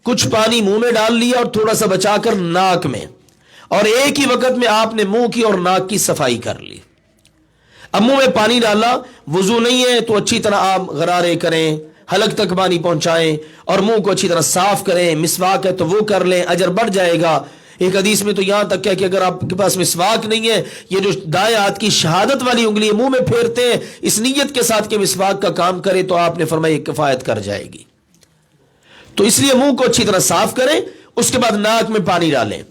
کچھ پانی منہ میں ڈال لیا اور تھوڑا سا بچا کر ناک میں، اور ایک ہی وقت میں آپ نے منہ کی اور ناک کی صفائی کر لی۔ اب منہ میں پانی ڈالا، وضو نہیں ہے تو اچھی طرح آپ غرارے کریں، حلق تک پانی پہنچائیں، اور منہ کو اچھی طرح صاف کریں، مسواک ہے تو وہ کر لیں، اجر بڑھ جائے گا۔ ایک حدیث میں تو یہاں تک کہ اگر آپ کے پاس مسواک نہیں ہے، یہ جو دائیں ہاتھ کی شہادت والی انگلی منہ میں پھیرتے ہیں اس نیت کے ساتھ کہ مسواک کا کام کرے، تو آپ نے فرمایا یہ کفایت کر جائے گی۔ تو اس لیے منہ کو اچھی طرح صاف کریں، اس کے بعد ناک میں پانی ڈالیں،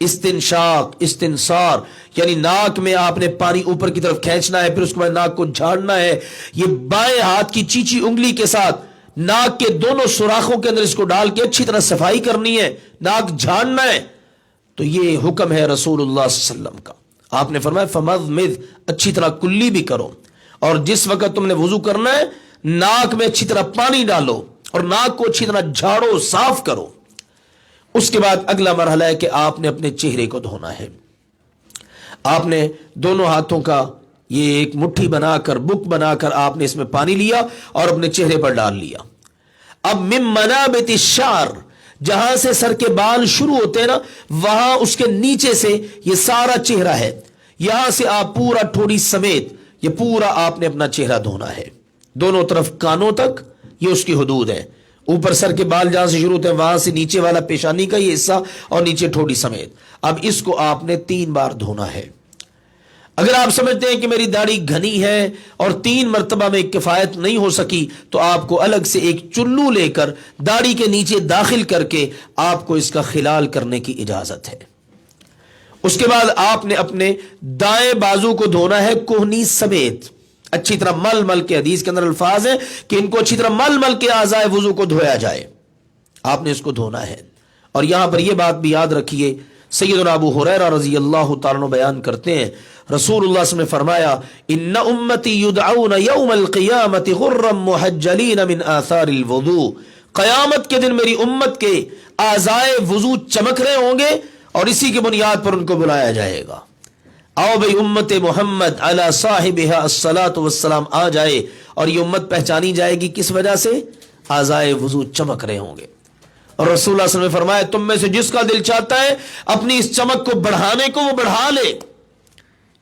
استنشاق، استنصار، یعنی ناک میں آپ نے پانی اوپر کی طرف کھینچنا ہے، پھر اس کے بعد ناک کو جھاڑنا ہے۔ یہ بائیں ہاتھ کی چیچی انگلی کے ساتھ ناک کے دونوں سوراخوں کے اندر اس کو ڈال کے اچھی طرح صفائی کرنی ہے، ناک جھاڑنا ہے۔ تو یہ حکم ہے رسول اللہ صلی اللہ علیہ وسلم کا۔ آپ نے فرمایا فمضمض، اچھی طرح کلی بھی کرو، اور جس وقت تم نے وضو کرنا ہے ناک میں اچھی طرح پانی ڈالو اور ناک کو اچھی طرح جھاڑو، صاف کرو۔ اس کے بعد اگلا مرحلہ ہے کہ آپ نے اپنے چہرے کو دھونا ہے۔ آپ نے دونوں ہاتھوں کا یہ ایک مٹھی بنا کر، بک بنا کر آپ نے اس میں پانی لیا اور اپنے چہرے پر ڈال لیا۔ اب من منابت الشعر، جہاں سے سر کے بال شروع ہوتے ہیں نا، وہاں اس کے نیچے سے یہ سارا چہرہ ہے، یہاں سے آپ پورا ٹھوڑی سمیت یہ پورا آپ نے اپنا چہرہ دھونا ہے، دونوں طرف کانوں تک، یہ اس کی حدود ہے۔ اوپر سر کے بال جہاں سے شروع ہوتے ہیں وہاں سے نیچے والا پیشانی کا یہ حصہ اور نیچے ٹھوڑی سمیت، اب اس کو آپ نے 3 بار دھونا ہے۔ اگر آپ سمجھتے ہیں کہ میری داڑھی گھنی ہے اور 3 مرتبہ میں کفایت نہیں ہو سکی، تو آپ کو الگ سے ایک چلو لے کر داڑھی کے نیچے داخل کر کے آپ کو اس کا خلال کرنے کی اجازت ہے۔ اس کے بعد آپ نے اپنے دائیں بازو کو دھونا ہے کوہنی سمیت، اچھی طرح مل مل کے، حدیث کے اندر الفاظ ہیں کہ ان کو اچھی طرح مل مل کے اعضائے وضو کو دھویا جائے، آپ نے اس کو دھونا ہے۔ اور یہاں پر یہ بات بھی یاد رکھیے، سیدنا ابو ہریرہ رضی اللہ تعالیٰ عنہ بیان کرتے ہیں، رسول اللہ صلی اللہ علیہ وسلم نے فرمایا ان امتی یدعون یوم القیامت غرا محجلین من آثار الوضوء، قیامت کے دن میری امت کے اعضائے وضو چمک رہے ہوں گے اور اسی کی بنیاد پر ان کو بلایا جائے گا۔ آؤ بھئی امت محمد علی صاحبہا الصلاۃ والسلام آ جائے، اور یہ امت پہچانی جائے گی کس وجہ سے؟ اعضائے وضو چمک رہے ہوں گے۔ اور رسول اللہ صلی اللہ علیہ وسلم نے فرمایا تم میں سے جس کا دل چاہتا ہے اپنی اس چمک کو بڑھانے کو وہ بڑھا لے۔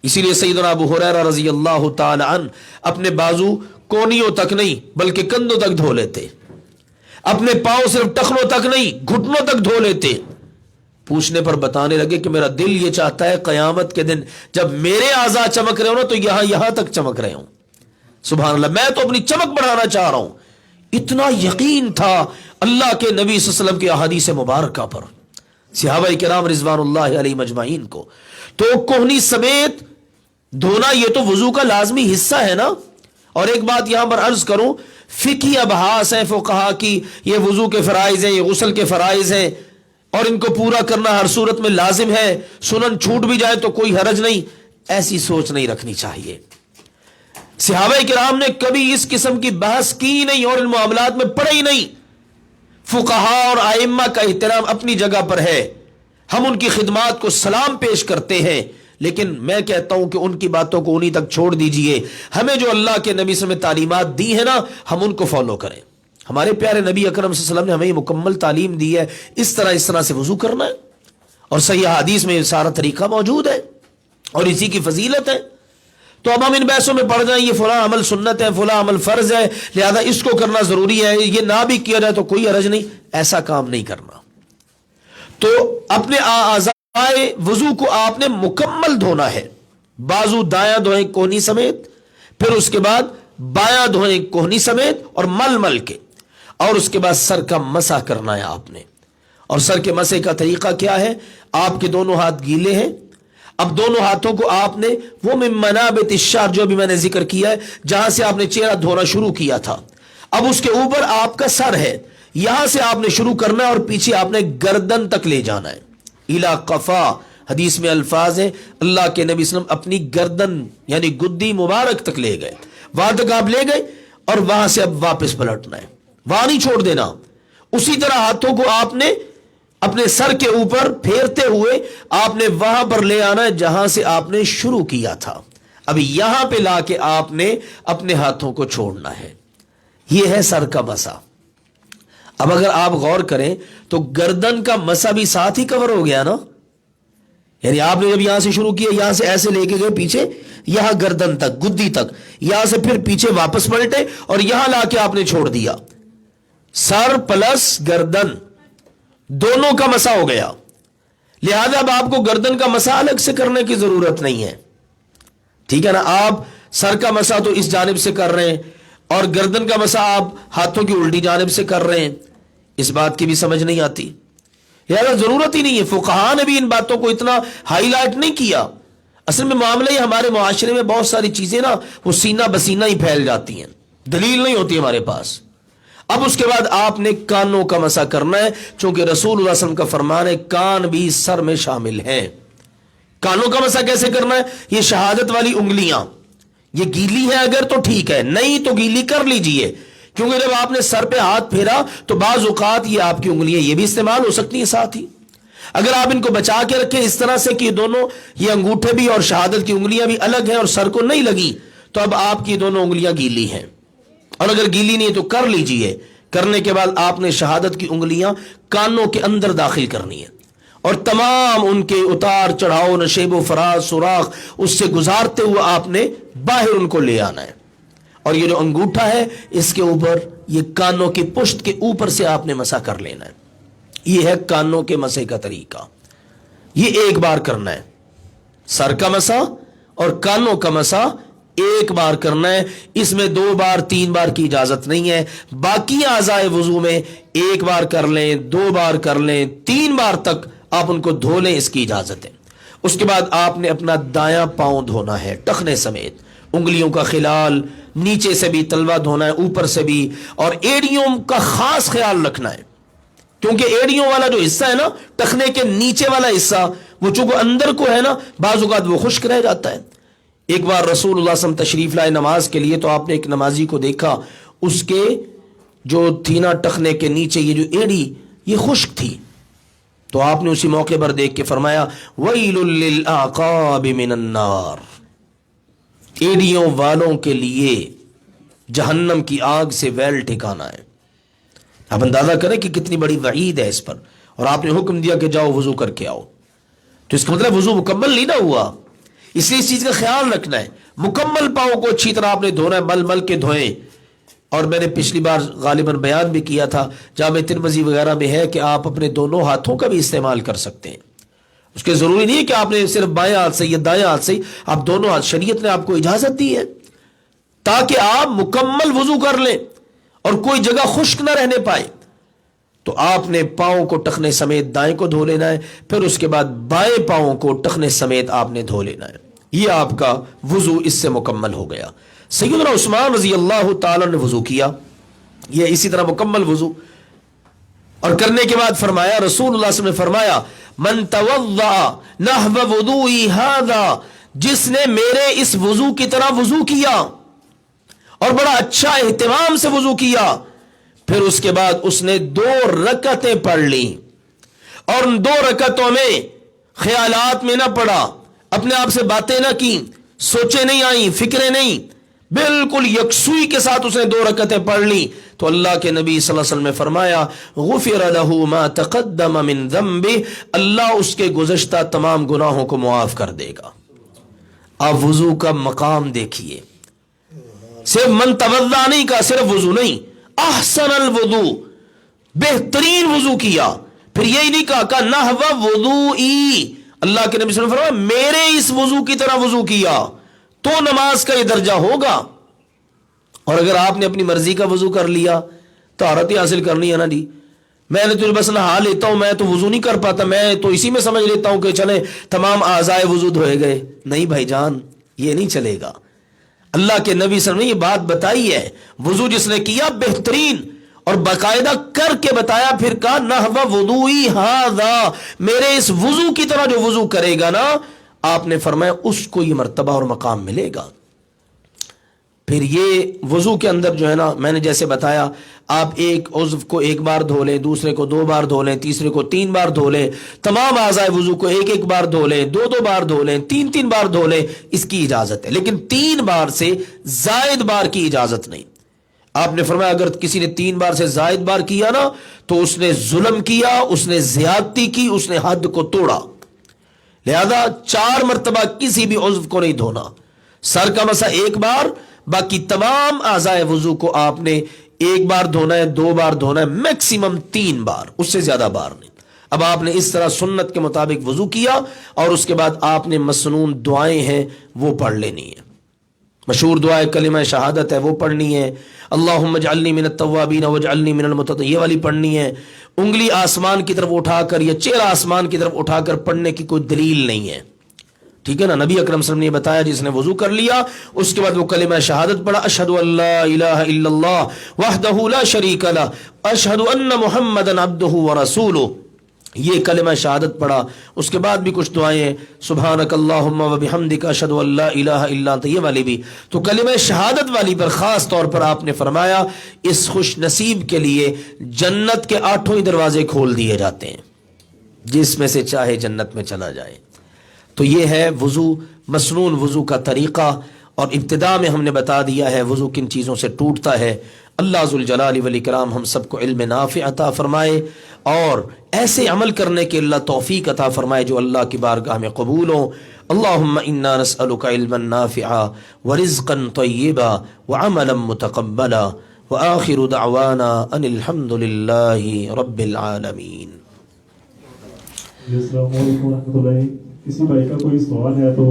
اسی لیے سیدنا ابو ہریرہ رضی اللہ تعالی عنہ اپنے بازو کونیوں تک نہیں بلکہ کندھوں تک دھو لیتے، اپنے پاؤں صرف ٹخنوں تک نہیں گھٹنوں تک دھو لیتے۔ پوچھنے پر بتانے لگے کہ میرا دل یہ چاہتا ہے قیامت کے دن جب میرے اعضاء چمک رہے ہوں نا تو یہاں تک چمک رہے ہوں۔ سبحان اللہ، میں تو اپنی چمک بڑھانا چاہ رہا ہوں۔ اتنا یقین تھا اللہ کے نبی صلی اللہ علیہ وسلم کے احادیث مبارکہ پر، صحابہ کرام رضوان اللہ علیہ مجمعین کو۔ تو کوہنی سمیت دھونا یہ تو وضو کا لازمی حصہ ہے نا۔ اور ایک بات یہاں پر عرض کروں، فقہی ابحاث ہیں فقہا کی، یہ وضو کے فرائض ہیں، یہ غسل کے فرائض ہیں اور ان کو پورا کرنا ہر صورت میں لازم ہے، سنن چھوٹ بھی جائے تو کوئی حرج نہیں، ایسی سوچ نہیں رکھنی چاہیے۔ صحابہ کرام نے کبھی اس قسم کی بحث کی نہیں اور ان معاملات میں پڑے ہی نہیں۔ فقہا اور ائمہ کا احترام اپنی جگہ پر ہے، ہم ان کی خدمات کو سلام پیش کرتے ہیں، لیکن میں کہتا ہوں کہ ان کی باتوں کو انہی تک چھوڑ دیجئے۔ ہمیں جو اللہ کے نبی سے تعلیمات دی ہے نا، ہم ان کو فالو کریں۔ ہمارے پیارے نبی اکرم صلی اللہ علیہ وسلم نے ہمیں یہ مکمل تعلیم دی ہے، اس طرح سے وضو کرنا ہے، اور صحیح حدیث میں یہ سارا طریقہ موجود ہے اور اسی کی فضیلت ہے۔ تو اب ہم ان بحثوں میں پڑ جائیں یہ فلاں عمل سنت ہے، فلاں عمل فرض ہے، لہذا اس کو کرنا ضروری ہے، یہ نہ بھی کیا جائے تو کوئی حرج نہیں، ایسا کام نہیں کرنا۔ تو اپنے اعضائے وضو کو آپ نے مکمل دھونا ہے، بازو دایاں دھوئیں کونی سمیت، پھر اس کے بعد بایاں دھوئیں کونی سمیت اور مل مل کے، اور اس کے بعد سر کا مسح کرنا ہے آپ نے۔ اور سر کے مسح کا طریقہ کیا ہے؟ آپ کے دونوں ہاتھ گیلے ہیں، اب دونوں ہاتھوں کو آپ نے وہ من منابت الشعر جو بھی میں نے ذکر کیا ہے جہاں سے آپ نے چہرہ دھونا شروع کیا تھا، اب اس کے اوپر آپ کا سر ہے، یہاں سے آپ نے شروع کرنا ہے اور پیچھے آپ نے گردن تک لے جانا ہے۔ الا قفا، حدیث میں الفاظ ہیں اللہ کے نبی صلی اللہ علیہ وسلم اپنی گردن یعنی گدی مبارک تک لے گئے، وہاں تک آپ لے گئے اور وہاں سے اب واپس پلٹنا ہے، وہاں نہیں چھوڑ دینا۔ اسی طرح ہاتھوں کو آپ نے اپنے سر کے اوپر پھیرتے ہوئے آپ نے وہاں پر لے آنا ہے جہاں سے آپ نے شروع کیا تھا، اب یہاں پہ لا کے آپ نے اپنے ہاتھوں کو چھوڑنا ہے۔ یہ ہے سر کا مسح۔ اب اگر آپ غور کریں تو گردن کا مسح بھی ساتھ ہی کور ہو گیا نا، یعنی آپ نے جب یہاں سے شروع کیا، یہاں سے ایسے لے کے گئے پیچھے، یہاں گردن تک گدی تک، یہاں سے پھر پیچھے واپس پلٹے اور یہاں لا کے آپ نے چھوڑ دیا، سر پلس گردن دونوں کا مسح ہو گیا۔ لہذا اب آپ کو گردن کا مسح الگ سے کرنے کی ضرورت نہیں ہے، ٹھیک ہے نا۔ آپ سر کا مسح تو اس جانب سے کر رہے ہیں اور گردن کا مسح آپ ہاتھوں کی الٹی جانب سے کر رہے ہیں، اس بات کی بھی سمجھ نہیں آتی، لہذا ضرورت ہی نہیں ہے۔ فقہا نے بھی ان باتوں کو اتنا ہائی لائٹ نہیں کیا۔ اصل میں معاملہ یہ ہمارے معاشرے میں بہت ساری چیزیں نا وہ سینہ بسینہ ہی پھیل جاتی ہیں، دلیل نہیں ہوتی ہمارے پاس۔ اب اس کے بعد آپ نے کانوں کا مسح کرنا ہے، چونکہ رسول اللہ صلی اللہ علیہ وسلم کا فرمان ہے کان بھی سر میں شامل ہیں۔ کانوں کا مسح کیسے کرنا ہے؟ یہ شہادت والی انگلیاں یہ گیلی ہے اگر تو ٹھیک ہے، نہیں تو گیلی کر لیجئے، کیونکہ جب آپ نے سر پہ ہاتھ پھیرا تو بعض اوقات یہ آپ کی انگلیاں یہ بھی استعمال ہو سکتی ہیں ساتھ ہی۔ اگر آپ ان کو بچا کے رکھیں اس طرح سے کہ یہ دونوں یہ انگوٹھے بھی اور شہادت کی انگلیاں بھی الگ ہیں اور سر کو نہیں لگی، تو اب آپ کی دونوں انگلیاں گیلی ہیں، اور اگر گیلی نہیں ہے تو کر لیجئے۔ کرنے کے بعد آپ نے شہادت کی انگلیاں کانوں کے اندر داخل کرنی ہے اور تمام ان کے اتار چڑھاؤ نشیب و فراز سوراخ اس سے گزارتے ہوئے آپ نے باہر ان کو لے آنا ہے، اور یہ جو انگوٹھا ہے اس کے اوپر یہ کانوں کی پشت کے اوپر سے آپ نے مسح کر لینا ہے۔ یہ ہے کانوں کے مسح کا طریقہ، یہ ایک بار کرنا ہے۔ سر کا مسح اور کانوں کا مسح ایک بار کرنا ہے، اس میں 2 بار 3 بار کی اجازت نہیں ہے۔ باقی اعضائے وضو میں 1 بار کر لیں، 2 بار کر لیں، 3 بار تک آپ ان کو دھو لیں، اس کی اجازت ہے۔ اس کے بعد آپ نے اپنا دایاں پاؤں دھونا ہے ٹخنے سمیت، انگلیوں کا خلال، نیچے سے بھی تلوا دھونا ہے، اوپر سے بھی، اور ایڑیوں کا خاص خیال رکھنا ہے، کیونکہ ایڑیوں والا جو حصہ ہے نا، ٹخنے کے نیچے والا حصہ، وہ چونکہ اندر کو ہے نا، بعض اوقات وہ خشک رہ جاتا ہے۔ ایک بار رسول اللہ صلی اللہ علیہ وسلم تشریف لائے نماز کے لیے، تو آپ نے ایک نمازی کو دیکھا، اس کے جو تھی نا ٹخنے کے نیچے یہ جو ایڑی، یہ خشک تھی، تو آپ نے اسی موقع پر دیکھ کے فرمایا ویل للعقاب من النار، ایڑیوں والوں کے لیے جہنم کی آگ سے ویل ٹھکانا ہے۔ آپ اندازہ کریں کہ کتنی بڑی وعید ہے اس پر، اور آپ نے حکم دیا کہ جاؤ وضو کر کے آؤ، تو اس کا مطلب وضو مکمل نہیں نہ ہوا، اس لیے اس چیز کا خیال رکھنا ہے، مکمل پاؤں کو اچھی طرح آپ نے دھونا ہے، مل مل کے دھوئیں۔ اور میں نے پچھلی بار غالباً بیان بھی کیا تھا، جامع ترمذی وغیرہ میں ہے کہ آپ اپنے دونوں ہاتھوں کا بھی استعمال کر سکتے ہیں، اس کے ضروری نہیں ہے کہ آپ نے صرف بائیں ہاتھ سے یا دائیں ہاتھ سے، آپ دونوں ہاتھ، شریعت نے آپ کو اجازت دی ہے تاکہ آپ مکمل وضو کر لیں اور کوئی جگہ خشک نہ رہنے پائے۔ تو آپ نے پاؤں کو ٹخنے سمیت دائیں کو دھو لینا ہے، پھر اس کے بعد بائیں پاؤں کو ٹخنے سمیت آپ نے دھو لینا ہے، یہ آپ کا وضو اس سے مکمل ہو گیا۔ سیدنا عثمان رضی اللہ تعالی نے وضو کیا، یہ اسی طرح مکمل وضو، اور کرنے کے بعد فرمایا، رسول اللہ صلی اللہ علیہ وسلم نے فرمایا من توضأ نحو وضوئی ھذا، جس نے میرے اس وضو کی طرح وضو کیا اور بڑا اچھا اہتمام سے وضو کیا، پھر اس کے بعد اس نے 2 رکعتیں پڑھ لی، اور ان 2 رکعتوں میں خیالات میں نہ پڑا، اپنے آپ سے باتیں نہ کی، سوچیں نہیں آئیں، فکریں نہیں، بالکل یکسوئی کے ساتھ اس نے 2 رکعتیں پڑھ لی، تو اللہ کے نبی صلی اللہ علیہ وسلم نے فرمایا غفر له ما تقدم من ذنبه، اللہ اس کے گزشتہ تمام گناہوں کو معاف کر دے گا۔ آپ وضو کا مقام دیکھیے، صرف من توضا نہیں کہا، صرف وضو نہیں، احسن الوضو، بہترین وضو کیا، پھر یہی نہیں کہا نحو وضوئی، اللہ کے نبی صلی اللہ علیہ وسلم نے فرمایا میرے اس وضو کی طرح وضو کیا تو نماز کا یہ درجہ ہوگا۔ اور اگر آپ نے اپنی مرضی کا وضو کر لیا، طہارت حاصل کرنی ہے نا جی، میں نے تو بس نہا لیتا ہوں، میں تو وضو نہیں کر پاتا، میں تو اسی میں سمجھ لیتا ہوں کہ چلے تمام اعضائے وضو دھوئے گئے، نہیں بھائی جان، یہ نہیں چلے گا۔ اللہ کے نبی صلی اللہ علیہ وسلم نے یہ بات بتائی ہے، وضو جس نے کیا بہترین، اور باقاعدہ کر کے بتایا، پھر کہا نحو وضوئی ھذا، میرے اس وضو کی طرح جو وضو کرے گا نا، آپ نے فرمایا اس کو یہ مرتبہ اور مقام ملے گا۔ پھر یہ وضو کے اندر جو ہے نا، میں نے جیسے بتایا، آپ ایک عضو کو 1 بار دھو لیں، دوسرے کو 2 بار دھو لیں، تیسرے کو 3 بار دھو لیں، تمام اعضائے وضو کو 1 بار دھو لیں، 2 بار دھو لیں، 3 بار دھو لیں، اس کی اجازت ہے، لیکن 3 بار سے زائد بار کی اجازت نہیں۔ آپ نے فرمایا اگر کسی نے 3 بار سے زائد بار کیا نا، تو اس نے ظلم کیا، اس نے زیادتی کی، اس نے حد کو توڑا، لہذا 4 مرتبہ کسی بھی عضو کو نہیں دھونا، سر کا مسح 1 بار، باقی تمام اعضائے وضو کو آپ نے 1 بار دھونا ہے، 2 بار دھونا ہے، میکسیمم 3 بار، اس سے زیادہ بار نہیں۔ اب آپ نے اس طرح سنت کے مطابق وضو کیا، اور اس کے بعد آپ نے مسنون دعائیں ہیں وہ پڑھ لینی ہے، مشہور دعائیں کلمہ شہادت ہے وہ پڑھنی ہے، اللہم اجعلنی من التوابین واجعلنی من المتطہرین، یہ والی پڑھنی ہے۔ انگلی آسمان کی طرف اٹھا کر یا چہرہ آسمان کی طرف اٹھا کر پڑھنے کی کوئی دلیل نہیں ہے، ٹھیک ہے نا، نبی اکرم صلی اللہ علیہ وسلم نے یہ بتایا، جس نے وضو کر لیا اس کے بعد وہ کلمہ شہادت پڑھا، اشہد ان لا الہ الا اللہ وحدہ لا شریک لہ اشہد ان محمدا عبدہ ورسولہ، یہ کلمہ شہادت پڑھا، اس کے بعد بھی کچھ دعائیں ہیں، سبحانک اللہم وبحمدک اشہد ان لا الہ الا انت، یہ والی بھی۔ تو کلمہ شہادت والی پر خاص طور پر آپ نے فرمایا اس خوش نصیب کے لیے جنت کے 8 ہی دروازے کھول دیے جاتے ہیں، جس میں سے چاہے جنت میں چلا جائے۔ تو یہ ہے وضو، مسنون وضو کا طریقہ، اور ابتدا میں ہم نے بتا دیا ہے وضو کن چیزوں سے ٹوٹتا ہے۔ اللہ ذوالجلال والاکرام ہم سب کو علم نافع عطا فرمائے، اور ایسے عمل کرنے کے اللہ توفیق عطا فرمائے جو اللہ کی بارگاہ میں قبول ہوں۔ اللہم انا نسألک علما نافعا ورزقا طیبا وعملا متقبلا وآخر دعوانا ان الحمد للہ رب العالمین۔ السلام علیکم ورحمۃ اللہ۔ کسی بھائی کا کوئی سوال ہے تو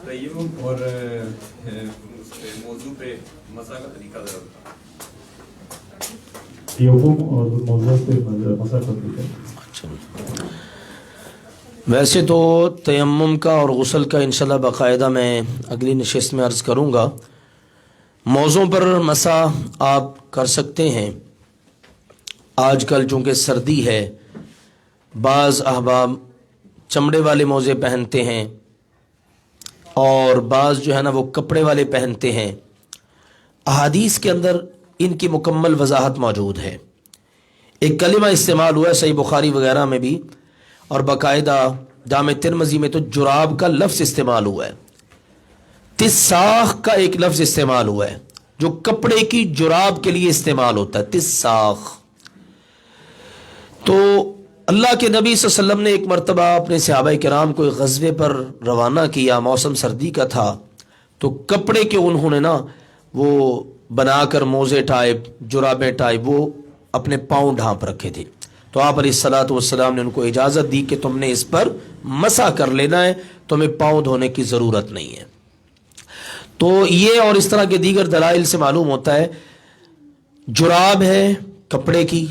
تیمم اور موضوع پہ مسح کا طریقہ ذرا بتائیں۔ یہ حکم اور موضوع پہ مسا کر دیتے ہیں. ویسے تو تیمم کا اور غسل کا انشاءاللہ باقاعدہ میں اگلی نشست میں عرض کروں گا. موضوع پر مسح آپ کر سکتے ہیں. آج کل چونکہ سردی ہے، بعض احباب چمڑے والے موزے پہنتے ہیں اور بعض جو ہے نا وہ کپڑے والے پہنتے ہیں. احادیث کے اندر ان کی مکمل وضاحت موجود ہے. ایک کلمہ استعمال ہوا ہے صحیح بخاری وغیرہ میں بھی، اور باقاعدہ جامع ترمذی میں تو جراب کا لفظ استعمال ہوا ہے. تساخ کا ایک لفظ استعمال ہوا ہے جو کپڑے کی جراب کے لیے استعمال ہوتا ہے، تساخ. تو اللہ کے نبی صلی اللہ علیہ وسلم نے ایک مرتبہ اپنے صحابہ کرام کو ایک غزوے پر روانہ کیا، موسم سردی کا تھا، تو کپڑے کے انہوں نے نا وہ بنا کر موزے ٹائپ، جرابیں ٹائپ وہ اپنے پاؤں ڈھانپ رکھے تھے. تو آپ علیہ الصلوۃ والسلام نے ان کو اجازت دی کہ تم نے اس پر مسح کر لینا ہے، تمہیں پاؤں دھونے کی ضرورت نہیں ہے. تو یہ اور اس طرح کے دیگر دلائل سے معلوم ہوتا ہے جراب ہے کپڑے کی،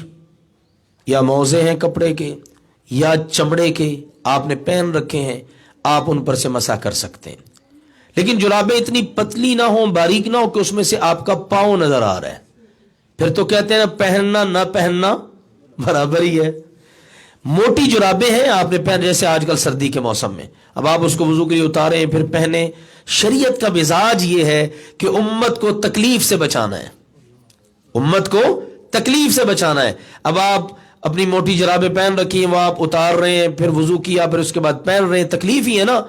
یا موزے ہیں کپڑے کے یا چمڑے کے آپ نے پہن رکھے ہیں، آپ ان پر سے مسح کر سکتے ہیں. لیکن جرابیں اتنی پتلی نہ ہوں، باریک نہ ہو کہ اس میں سے آپ کا پاؤں نظر آ رہا ہے، پھر تو کہتے ہیں پہننا نہ پہننا برابر ہی ہے. موٹی جرابیں ہیں آپ نے پہن، جیسے آج کل سردی کے موسم میں اب آپ اس کو وضو کے لیے اتاریں پھر پہنے. شریعت کا مزاج یہ ہے کہ امت کو تکلیف سے بچانا ہے، امت کو تکلیف سے بچانا ہے. اب آپ اپنی موٹی جرابیں پہن رکھی ہیں، وہ آپ اتار رہے ہیں، پھر وضو کیا، پھر اس کے بعد پہن رہے ہیں، تکلیف ہی ہے نا.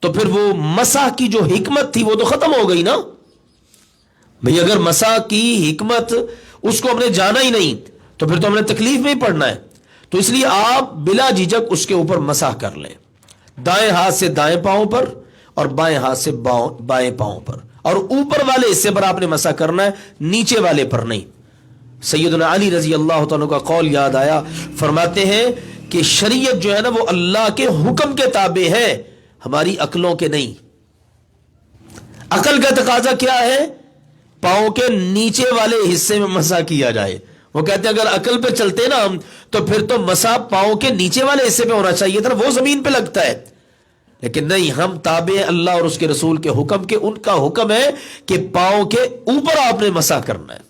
تو پھر وہ مسح کی جو حکمت تھی وہ تو ختم ہو گئی نا بھئی. اگر مسح کی حکمت اس کو ہم نے جانا ہی نہیں تو پھر تو ہم نے تکلیف میں ہی پڑنا ہے. تو اس لیے آپ بلا جھجک اس کے اوپر مسح کر لیں، دائیں ہاتھ سے دائیں پاؤں پر اور بائیں ہاتھ سے بائیں پاؤں پر، اور اوپر والے حصے پر آپ نے مسح کرنا ہے، نیچے والے پر نہیں. سیدنا علی رضی اللہ تعالیٰ کا قول یاد آیا، فرماتے ہیں کہ شریعت جو ہے نا وہ اللہ کے حکم کے تابع ہے، ہماری عقلوں کے نہیں. عقل کا تقاضا کیا ہے؟ پاؤں کے نیچے والے حصے میں مسح کیا جائے. وہ کہتے ہیں اگر عقل پہ چلتے نا ہم تو پھر تو مسح پاؤں کے نیچے والے حصے پہ ہونا چاہیے تھا، وہ زمین پہ لگتا ہے. لیکن نہیں، ہم تابع اللہ اور اس کے رسول کے حکم کے. ان کا حکم ہے کہ پاؤں کے اوپر آپ نے مسح کرنا ہے.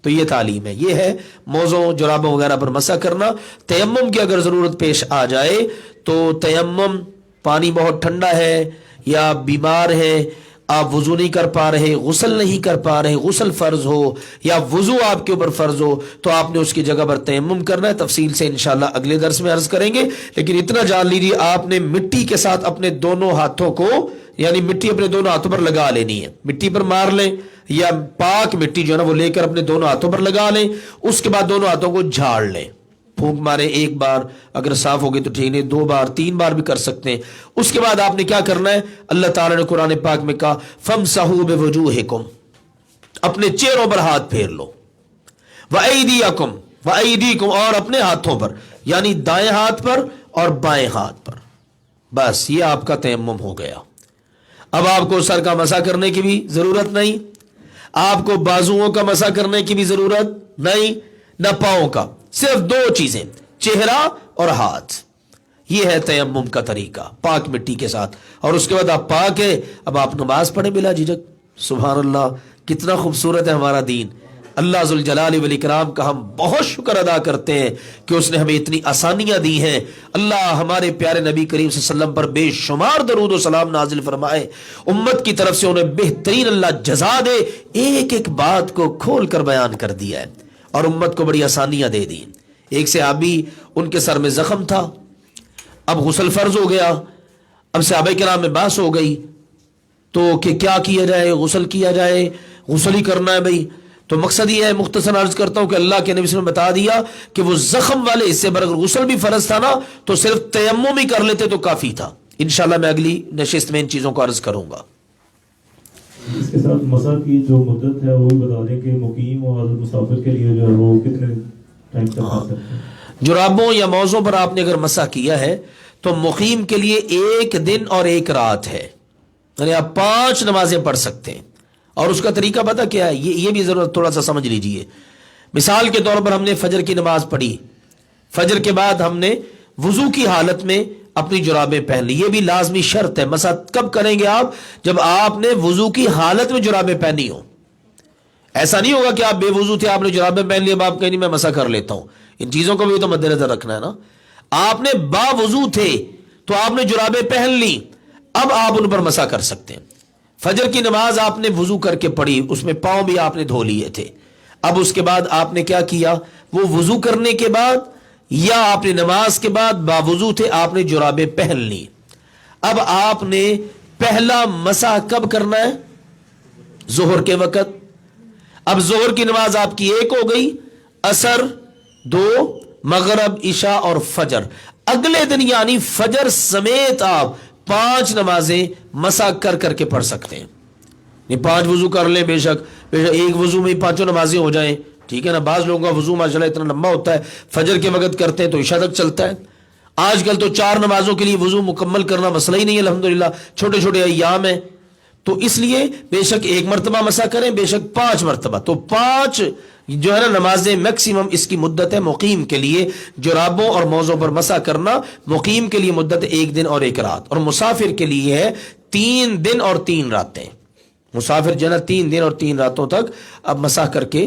تو یہ تعلیم ہے، یہ ہے موزوں جرابوں وغیرہ پر مسح کرنا. تیمم کی اگر ضرورت پیش آ جائے تو تیمم، پانی بہت ٹھنڈا ہے یا بیمار ہے، آپ وضو نہیں کر پا رہے، غسل نہیں کر پا رہے، غسل فرض ہو یا وضو آپ کے اوپر فرض ہو تو آپ نے اس کی جگہ پر تیمم کرنا ہے. تفصیل سے انشاءاللہ اگلے درس میں عرض کریں گے. لیکن اتنا جان لیجیے آپ نے مٹی کے ساتھ اپنے دونوں ہاتھوں کو، یعنی مٹی اپنے دونوں ہاتھوں پر لگا لینی ہے. مٹی پر مار لیں یا پاک مٹی جو ہے نا وہ لے کر اپنے دونوں ہاتھوں پر لگا لیں. اس کے بعد دونوں ہاتھوں کو جھاڑ لیں، پھونک مارے. ایک بار اگر صاف ہو گئی تو ٹھیک، نہیں 2 بار 3 بار بھی کر سکتے ہیں. اس کے بعد آپ نے کیا کرنا ہے؟ اللہ تعالیٰ نے قرآن پاک میں کہا فَامْسَحُوا بِوُجُوهِكُمْ، اپنے چہروں پر ہاتھ پھیر لو. وَأَيْدِيكُمْ، اور اپنے ہاتھوں پر، یعنی دائیں ہاتھ پر اور بائیں ہاتھ پر. بس یہ آپ کا تیمم ہو گیا. اب آپ کو سر کا مسح کرنے کی بھی ضرورت نہیں، آپ کو بازوؤں کا مسح کرنے کی بھی ضرورت نہیں، نہ پاؤں کا. صرف 2 چیزیں، چہرہ اور ہاتھ. یہ ہے تیمم کا طریقہ پاک مٹی کے ساتھ. اور اس کے بعد آپ پاک ہے، اب آپ نماز پڑھیں بلا جھجک. سبحان اللہ، کتنا خوبصورت ہے ہمارا دین. اللہ ذوالجلال والاکرام کا ہم بہت شکر ادا کرتے ہیں کہ اس نے ہمیں اتنی آسانیاں دی ہیں. اللہ ہمارے پیارے نبی کریم صلی اللہ علیہ وسلم پر بے شمار درود و سلام نازل فرمائے، امت کی طرف سے انہیں بہترین اللہ جزا دے. ایک ایک بات کو کھول کر بیان کر دیا ہے اور امت کو بڑی آسانیاں دے دی. ایک صحابی، ان کے سر میں زخم تھا، اب غسل فرض ہو گیا. اب صحابہ کرام میں بحث ہو گئی تو کہ کیا کیا جائے، غسل کیا جائے، غسل ہی کرنا ہے بھائی. تو مقصد یہ ہے، مختصر عرض کرتا ہوں کہ اللہ کے نبی صلی اللہ علیہ وسلم نے بتا دیا کہ وہ زخم والے حصے پر اگر غسل بھی فرض تھا نا تو صرف تیمم ہی کر لیتے تو کافی تھا. انشاءاللہ میں اگلی نشست میں ان چیزوں کو عرض کروں گا. اس کے ساتھ مسح کی جو مدت ہے وہ بتا دیں کہ مقیم اور مسافر کے لیے جو ہے وہ کتنے ٹائم تک کر سکتے ہیں. جرابوں یا موزوں پر آپ نے اگر مسح کیا ہے تو مقیم کے لیے 1 دن اور 1 رات ہے، یعنی آپ 5 نمازیں پڑھ سکتے ہیں. اور اس کا طریقہ پتہ کیا ہے؟ یہ بھی ضرورت تھوڑا سا سمجھ لیجئے. مثال کے طور پر ہم نے فجر کی نماز پڑھی، فجر کے بعد ہم نے وضو کی حالت میں اپنی جرابیں پہن لی، یہ بھی لازمی شرط ہے۔ مسح کب کریں گے آپ؟ جب آپ نے وضو کی حالت میں جرابیں پہنی ہوں۔ ایسا نہیں ہوگا کہ آپ بے وضو تھے، آپ نے جرابیں پہن لی، اب آپ کہیں نہیں میں مسح کر لیتا ہوں۔ ان چیزوں کو بھی تو مد نظر رکھنا ہے نا۔ آپ نے با وضو تھے تو آپ نے جرابیں پہن لی، اب آپ ان پر مسح کر سکتے ہیں۔ فجر کی نماز آپ نے وضو کر کے پڑھی، اس میں پاؤں بھی آپ نے دھو لیے تھے، اب اس کے بعد آپ نے کیا کیا؟ وہ وضو کرنے کے بعد یا آپ نے نماز کے بعد باوضو تھے، آپ نے جرابیں پہن لی۔ اب آپ نے پہلا مسح کب کرنا ہے؟ ظہر کے وقت۔ اب ظہر کی نماز آپ کی ایک ہو گئی، عصر 2، مغرب، عشاء اور فجر۔ اگلے دن یعنی فجر سمیت آپ 5 نمازیں مسح کر کر کے پڑھ سکتے ہیں۔ نہیں 5 وضو کر لیں، بے شک ایک وضو میں 5 نمازیں ہو جائیں، ٹھیک ہے نا۔ بعض لوگوں کا وضو ماشاءاللہ اتنا لمبا ہوتا ہے، فجر کے وقت کرتے ہیں تو عشاء تک چلتا ہے۔ آج کل تو 4 نمازوں کے لیے وضو مکمل کرنا مسئلہ ہی نہیں ہے، الحمدللہ چھوٹے چھوٹے ایام ہیں، تو اس لیے بے شک 1 مرتبہ مسح کریں، بے شک 5 مرتبہ، تو 5 جو ہے نا نمازیں میکسیمم اس کی مدت ہے۔ مقیم کے لیے جرابوں اور موزوں پر مسح کرنا مقیم کے لیے مدت 1 دن اور 1 رات، اور مسافر کے لیے ہے 3 دن اور 3 راتیں۔ مسافر جو ہے نا 3 دن اور 3 راتوں تک اب مسح کر کے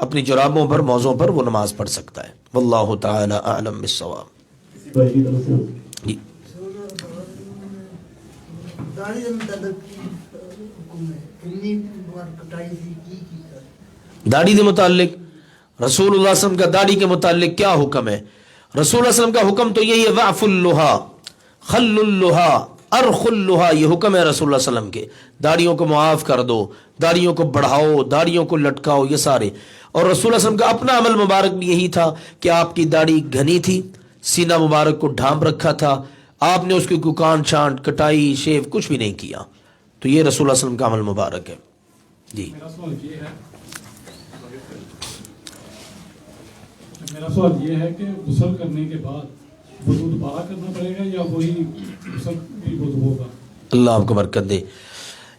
اپنی جرابوں پر موزوں پر وہ نماز پڑھ سکتا ہے۔ واللہ تعالی اعلم بالصواب۔ جی داڑھی کے متعلق رسول اللہ صلی اللہ علیہ وسلم کا داڑھی کے متعلق کیا حکم ہے؟ رسول اللہ صلی اللہ علیہ وسلم کا حکم تو یہی ہے، وعف اللحا، خل اللحا، ارخ اللحا، یہ حکم ہے رسول اللہ صلی اللہ علیہ وسلم کے۔ داڑھیوں کو معاف کر دو، داڑھیوں کو بڑھاؤ، داڑھیوں کو لٹکاؤ، یہ سارے۔ اور رسول اللہ صلی اللہ علیہ وسلم کا اپنا عمل مبارک بھی یہی تھا کہ آپ کی داڑھی گھنی تھی، سینہ مبارک کو ڈھانپ رکھا تھا، آپ نے اس کی کوئی کان چھانٹ، کٹائی، شیو کچھ بھی نہیں کیا، تو یہ رسول اللہ صلی اللہ علیہ وسلم کا عمل مبارک ہے۔ جی میرا سوال یہ ہے کہ غسل کرنے کے بعد وضو دوبارہ کرنا پڑے گا یا وہی غسل بھی وضو ہوگا؟ اللہ آپ کو برکت دے۔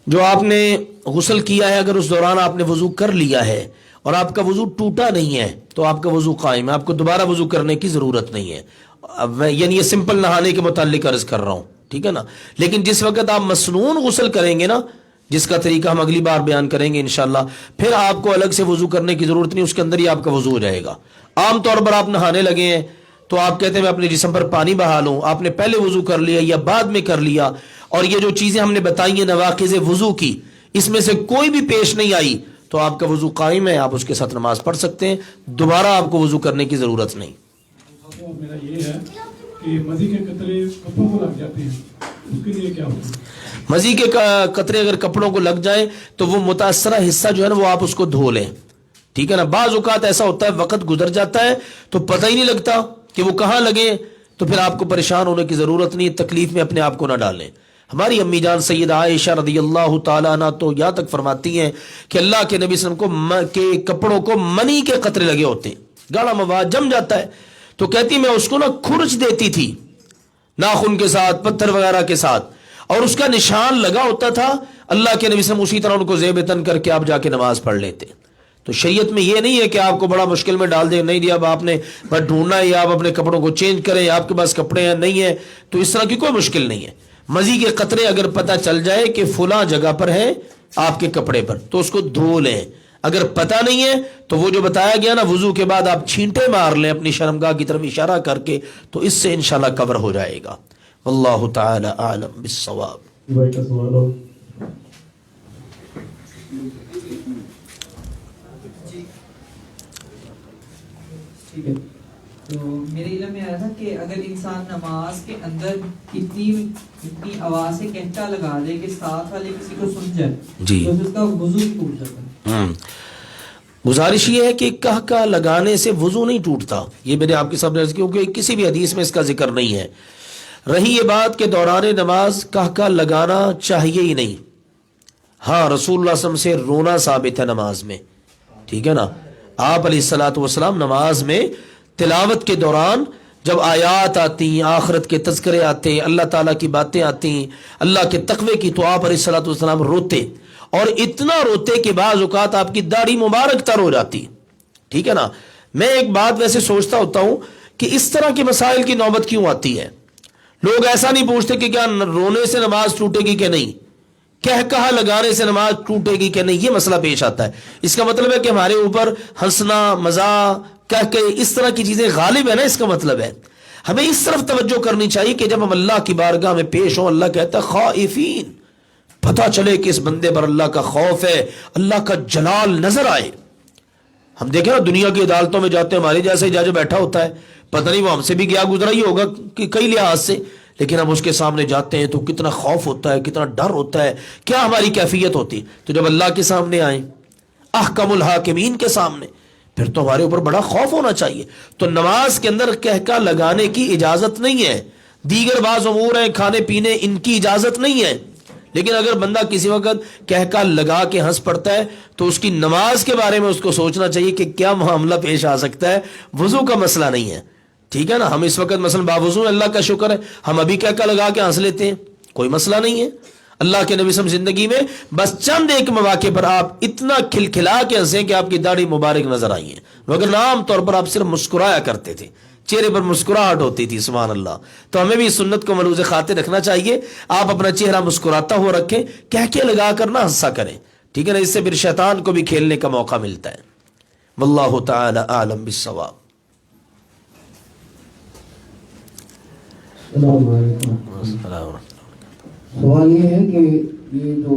جو آپ نے غسل کیا ہے، اگر اس دوران آپ نے وضو کر لیا ہے اور آپ کا وضو ٹوٹا نہیں ہے تو آپ کا وضو قائم ہے، آپ کو دوبارہ وضو کرنے کی ضرورت نہیں ہے۔ اب میں یعنی یہ سمپل نہانے کے متعلق عرض کر رہا ہوں، ٹھیک ہے نا۔ لیکن جس وقت آپ مسنون غسل کریں گے نا، جس کا طریقہ ہم اگلی بار بیان کریں گے انشاءاللہ، پھر آپ کو الگ سے وضو کرنے کی ضرورت نہیں، اس کے اندر ہی آپ کا وضو ہو جائے گا۔ عام طور پر آپ نہانے لگے ہیں تو آپ کہتے ہیں میں اپنے جسم پر پانی بہا لوں، آپ نے پہلے وضو کر لیا یا بعد میں کر لیا، اور یہ جو چیزیں ہم نے بتائی ہیں نواقض وضو کی، اس میں سے کوئی بھی پیش نہیں آئی تو آپ کا وضو قائم ہے، آپ اس کے ساتھ نماز پڑھ سکتے ہیں، دوبارہ آپ کو وضو کرنے کی ضرورت نہیں۔ میرا یہ ہے کہ مزی کے قطرے کپڑوں کو لگ جاتے ہیں، اس کے لیے کیا ہوگا؟ مزی کے قطرے اگر کپڑوں کو لگ جائیں تو وہ متاثرہ حصہ جو ہے نا وہ آپ اس کو دھو لیں، ٹھیک ہے نا۔ بعض اوقات ایسا ہوتا ہے وقت گزر جاتا ہے تو پتہ ہی نہیں لگتا کہ وہ کہاں لگے، تو پھر آپ کو پریشان ہونے کی ضرورت نہیں، تکلیف میں اپنے آپ کو نہ ڈالیں۔ ہماری امی جان سیدہ عائشہ رضی اللہ تعالیٰ عنہ تو یہاں تک فرماتی ہیں کہ اللہ کے نبی صلی اللہ علیہ وسلم کے کپڑوں کو منی کے قطرے لگے ہوتے ہیں، گاڑا مواد جم جاتا ہے، تو کہتی میں اس کو نا کھرچ دیتی تھی ناخن کے ساتھ، پتھر وغیرہ کے ساتھ، اور اس کا نشان لگا ہوتا تھا، اللہ کے نبی صلی اللہ علیہ وسلم اسی طرح ان کو زیب تن کر کے آپ جا کے نماز پڑھ لیتے۔ تو شریعت میں یہ نہیں ہے کہ آپ کو بڑا مشکل میں ڈال دیں، نہیں جی اب آپ نے بس ڈھونڈنا ہے یا آپ اپنے کپڑوں کو چینج کریں، آپ کے پاس کپڑے ہیں نہیں ہیں، تو اس طرح کی کوئی مشکل نہیں ہے۔ مزی کے قطرے اگر پتہ چل جائے کہ فلاں جگہ پر ہے آپ کے کپڑے پر تو اس کو دھو لیں، اگر پتہ نہیں ہے تو وہ جو بتایا گیا نا وضو کے بعد آپ چھینٹے مار لیں اپنی شرمگاہ کی طرف اشارہ کر کے، تو اس سے انشاءاللہ کور ہو جائے گا۔ واللہ تعالی اعلم بالصواب۔ بھائی کا سوال ہو ٹھیک ہے، تو میرے علم میں آیا تھا کہ اگر انسان نماز کے اندر اتنی آواز سے کہتا لگا دے کہ ساتھ والے کسی کو سن جائے جی تو اس کا وضو ٹوٹ جاتا ہے۔ گزارش یہ ہے کہ کہکہ لگانے سے وضو نہیں ٹوٹتا، یہ میں نے آپ کے سامنے عرض کیا کیونکہ کسی بھی حدیث میں اس کا ذکر نہیں ہے۔ رہی یہ بات کہ دوران نماز کہکہ لگانا چاہیے ہی نہیں، ہاں رسول اللہ صلی اللہ علیہ وسلم سے رونا ثابت ہے نماز میں، ٹھیک ہے نا۔ آپ علیہ الصلوۃ والسلام نماز میں تلاوت کے دوران جب آیات آتی ہیں، آخرت کے تذکرے آتے ہیں، اللہ تعالیٰ کی باتیں آتی ہیں، اللہ کے تقوی کی، تو آپ علیہ الصلوۃ والسلام روتے، اور اتنا روتے کہ بعض اوقات آپ کی داڑھی مبارک تر ہو جاتی، ٹھیک ہے نا. میں ایک بات ویسے سوچتا ہوتا ہوں کہ اس طرح کے مسائل کی نوبت کیوں آتی ہے. لوگ ایسا نہیں پوچھتے کہ کیا رونے سے نماز ٹوٹے گی کہ نہیں, کہا لگانے سے نماز ٹوٹے گی کہ نہیں, یہ مسئلہ پیش آتا ہے. اس کا مطلب ہے کہ ہمارے اوپر ہنسنا, مزاح, کہ اس طرح کی چیزیں غالب ہے نا. اس کا مطلب ہے ہمیں اس طرف توجہ کرنی چاہیے کہ جب ہم اللہ کی بارگاہ میں پیش ہوں, اللہ کہتا ہے خائفین, پتہ چلے کہ اس بندے پر اللہ کا خوف ہے, اللہ کا جلال نظر آئے. ہم دیکھیں نا دنیا کی عدالتوں میں جاتے ہیں, ہمارے جیسے جج بیٹھا ہوتا ہے, پتہ نہیں وہ ہم سے بھی گیا گزرا ہی ہوگا کہ کئی لحاظ سے, لیکن ہم اس کے سامنے جاتے ہیں تو کتنا خوف ہوتا ہے, کتنا ڈر ہوتا ہے, کیا ہماری کیفیت ہوتی. تو جب اللہ کے سامنے آئیں, احکم الحاکمین کے سامنے, پھر تو ہمارے اوپر بڑا خوف ہونا چاہیے. تو نماز کے اندر کہکا لگانے کی اجازت نہیں ہے. دیگر بعض امور ہیں کھانے پینے, ان کی اجازت نہیں ہے. لیکن اگر بندہ کسی وقت کہکا لگا کے ہنس پڑتا ہے تو اس کی نماز کے بارے میں اس کو سوچنا چاہیے کہ کیا معاملہ پیش آ سکتا ہے. وضو کا مسئلہ نہیں ہے, ٹھیک ہے نا. ہم اس وقت مثلا باوضو, اللہ کا شکر ہے, ہم ابھی کہکا لگا کے ہنس لیتے ہیں, کوئی مسئلہ نہیں ہے. اللہ کے نبی صلی اللہ علیہ وسلم زندگی میں بس چند ایک مواقع پر آپ اتنا کھلکھلا کے ہنسیں کہ آپ کی داڑھی مبارک نظر آئی ہے, مگر عام طور پر آپ صرف مسکرایا کرتے تھے, چہرے پر مسکراہٹ ہوتی تھی. سبحان اللہ. تو ہمیں بھی اس سنت کو ملوز خاطر رکھنا چاہیے. آپ اپنا چہرہ مسکراتا ہوا رکھیں, کہہ کے لگا کر نہ ہنسا کریں, ٹھیک ہے نا. اس سے پھر شیطان کو بھی کھیلنے کا موقع ملتا ہے. واللہ تعالی اعلم بالصواب. السلام علیکم. سوال یہ ہے کہ یہ جو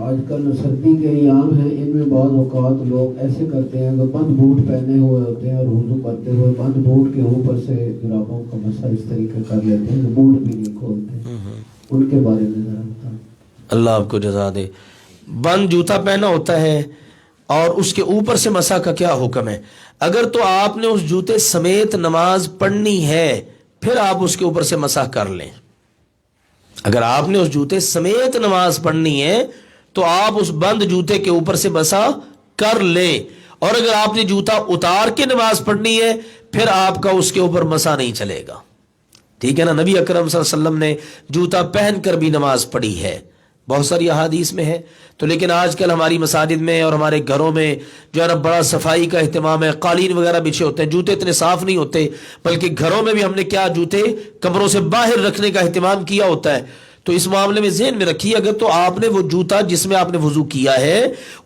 آج کل سردی کے ایام ہیں, ان میں بعض اوقات لوگ ایسے کرتے ہیں کہ بند بوٹ پہنے ہوئے ہوتے ہیں اور وضو کرتے ہوئے بند بوٹ کے اوپر سے جرابوں کا مسا اس طریقے کر لیتے ہیں کہ بوٹ بھی نہیں کھولتے. ان کے بارے میں ذرا بتائیں. اللہ آپ کو جزا دے. بند جوتا پہنا ہوتا ہے اور اس کے اوپر سے مسا کا کیا حکم ہے؟ اگر تو آپ نے اس جوتے سمیت نماز پڑھنی ہے پھر آپ اس کے اوپر سے مسا کر لیں. اگر آپ نے اس جوتے سمیت نماز پڑھنی ہے تو آپ اس بند جوتے کے اوپر سے مسا کر لیں. اور اگر آپ نے جوتا اتار کے نماز پڑھنی ہے پھر آپ کا اس کے اوپر مسا نہیں چلے گا, ٹھیک ہے نا. نبی اکرم صلی اللہ علیہ وسلم نے جوتا پہن کر بھی نماز پڑھی ہے, بہت ساری احادیث میں ہے. تو لیکن آج کل ہماری مساجد میں اور ہمارے گھروں میں جو ہے نا بڑا صفائی کا اہتمام ہے, قالین وغیرہ بچھے ہوتے ہیں, جوتے اتنے صاف نہیں ہوتے, بلکہ گھروں میں بھی ہم نے کیا جوتے کمروں سے باہر رکھنے کا اہتمام کیا ہوتا ہے. تو اس معاملے میں ذہن میں رکھیے, اگر تو آپ نے وہ جوتا جس میں آپ نے وضو کیا ہے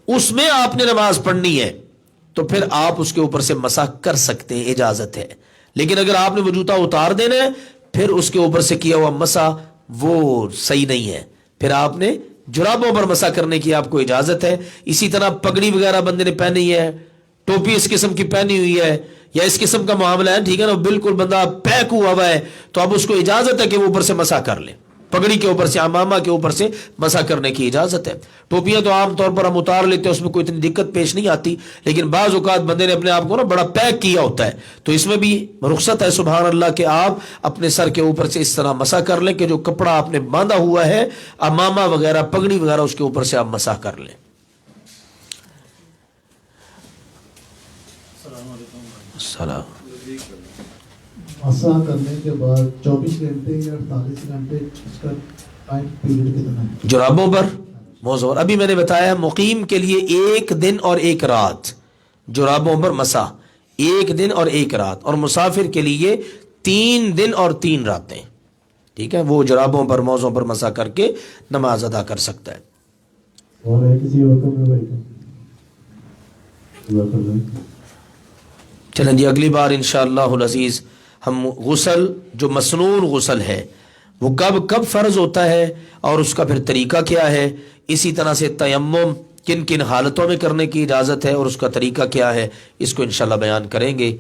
اس میں آپ نے نماز پڑھنی ہے تو پھر آپ اس کے اوپر سے مسح کر سکتے ہیں, اجازت ہے. لیکن اگر آپ نے وہ جوتا اتار دینا ہے پھر اس کے اوپر سے کیا ہوا مسح وہ صحیح نہیں ہے, پھر آپ نے جرابوں پر مسح کرنے کی آپ کو اجازت ہے. اسی طرح پگڑی وغیرہ بندے نے پہنی ہے, ٹوپی اس قسم کی پہنی ہوئی ہے یا اس قسم کا معاملہ ہے, ٹھیک ہے نا, بالکل بندہ پیک ہوا ہوا ہے تو اب اس کو اجازت ہے کہ وہ اوپر سے مسح کر لے. پگڑی کے اوپر سے, امامہ کے اوپر سے مسح کرنے کی اجازت ہے. ٹوپیاں تو عام طور پر ہم اتار لیتے ہیں, اس میں کوئی اتنی دقت پیش نہیں آتی, لیکن بعض اوقات بندے نے اپنے آپ کو نا بڑا پیک کیا ہوتا ہے تو اس میں بھی رخصت ہے سبحان اللہ کہ آپ اپنے سر کے اوپر سے اس طرح مسح کر لیں کہ جو کپڑا آپ نے باندھا ہوا ہے امامہ وغیرہ پگڑی وغیرہ اس کے اوپر سے آپ مسح کر لیں. السلام. مسح کرنے کے بعد 24 گھنٹے یا 48 گھنٹے اس کا ٹائم پیریڈ کتنا ہے جرابوں پر؟ موضوع ابھی میں نے بتایا, مقیم کے لیے 1 دن اور 1 رات جرابوں پر مسح, 1 دن اور 1 رات, اور مسافر کے لیے 3 دن اور 3 راتیں, ٹھیک ہے, وہ جرابوں پر موضوع پر مسح کر کے نماز ادا کر سکتا ہے. اور ہے کسی اور کا میں چلیں جی, اگلی بار انشاءاللہ العزیز ہم غسل جو مسنون غسل ہے وہ کب فرض ہوتا ہے اور اس کا پھر طریقہ کیا ہے, اسی طرح سے تیمم کن کن حالتوں میں کرنے کی اجازت ہے اور اس کا طریقہ کیا ہے, اس کو انشاءاللہ بیان کریں گے.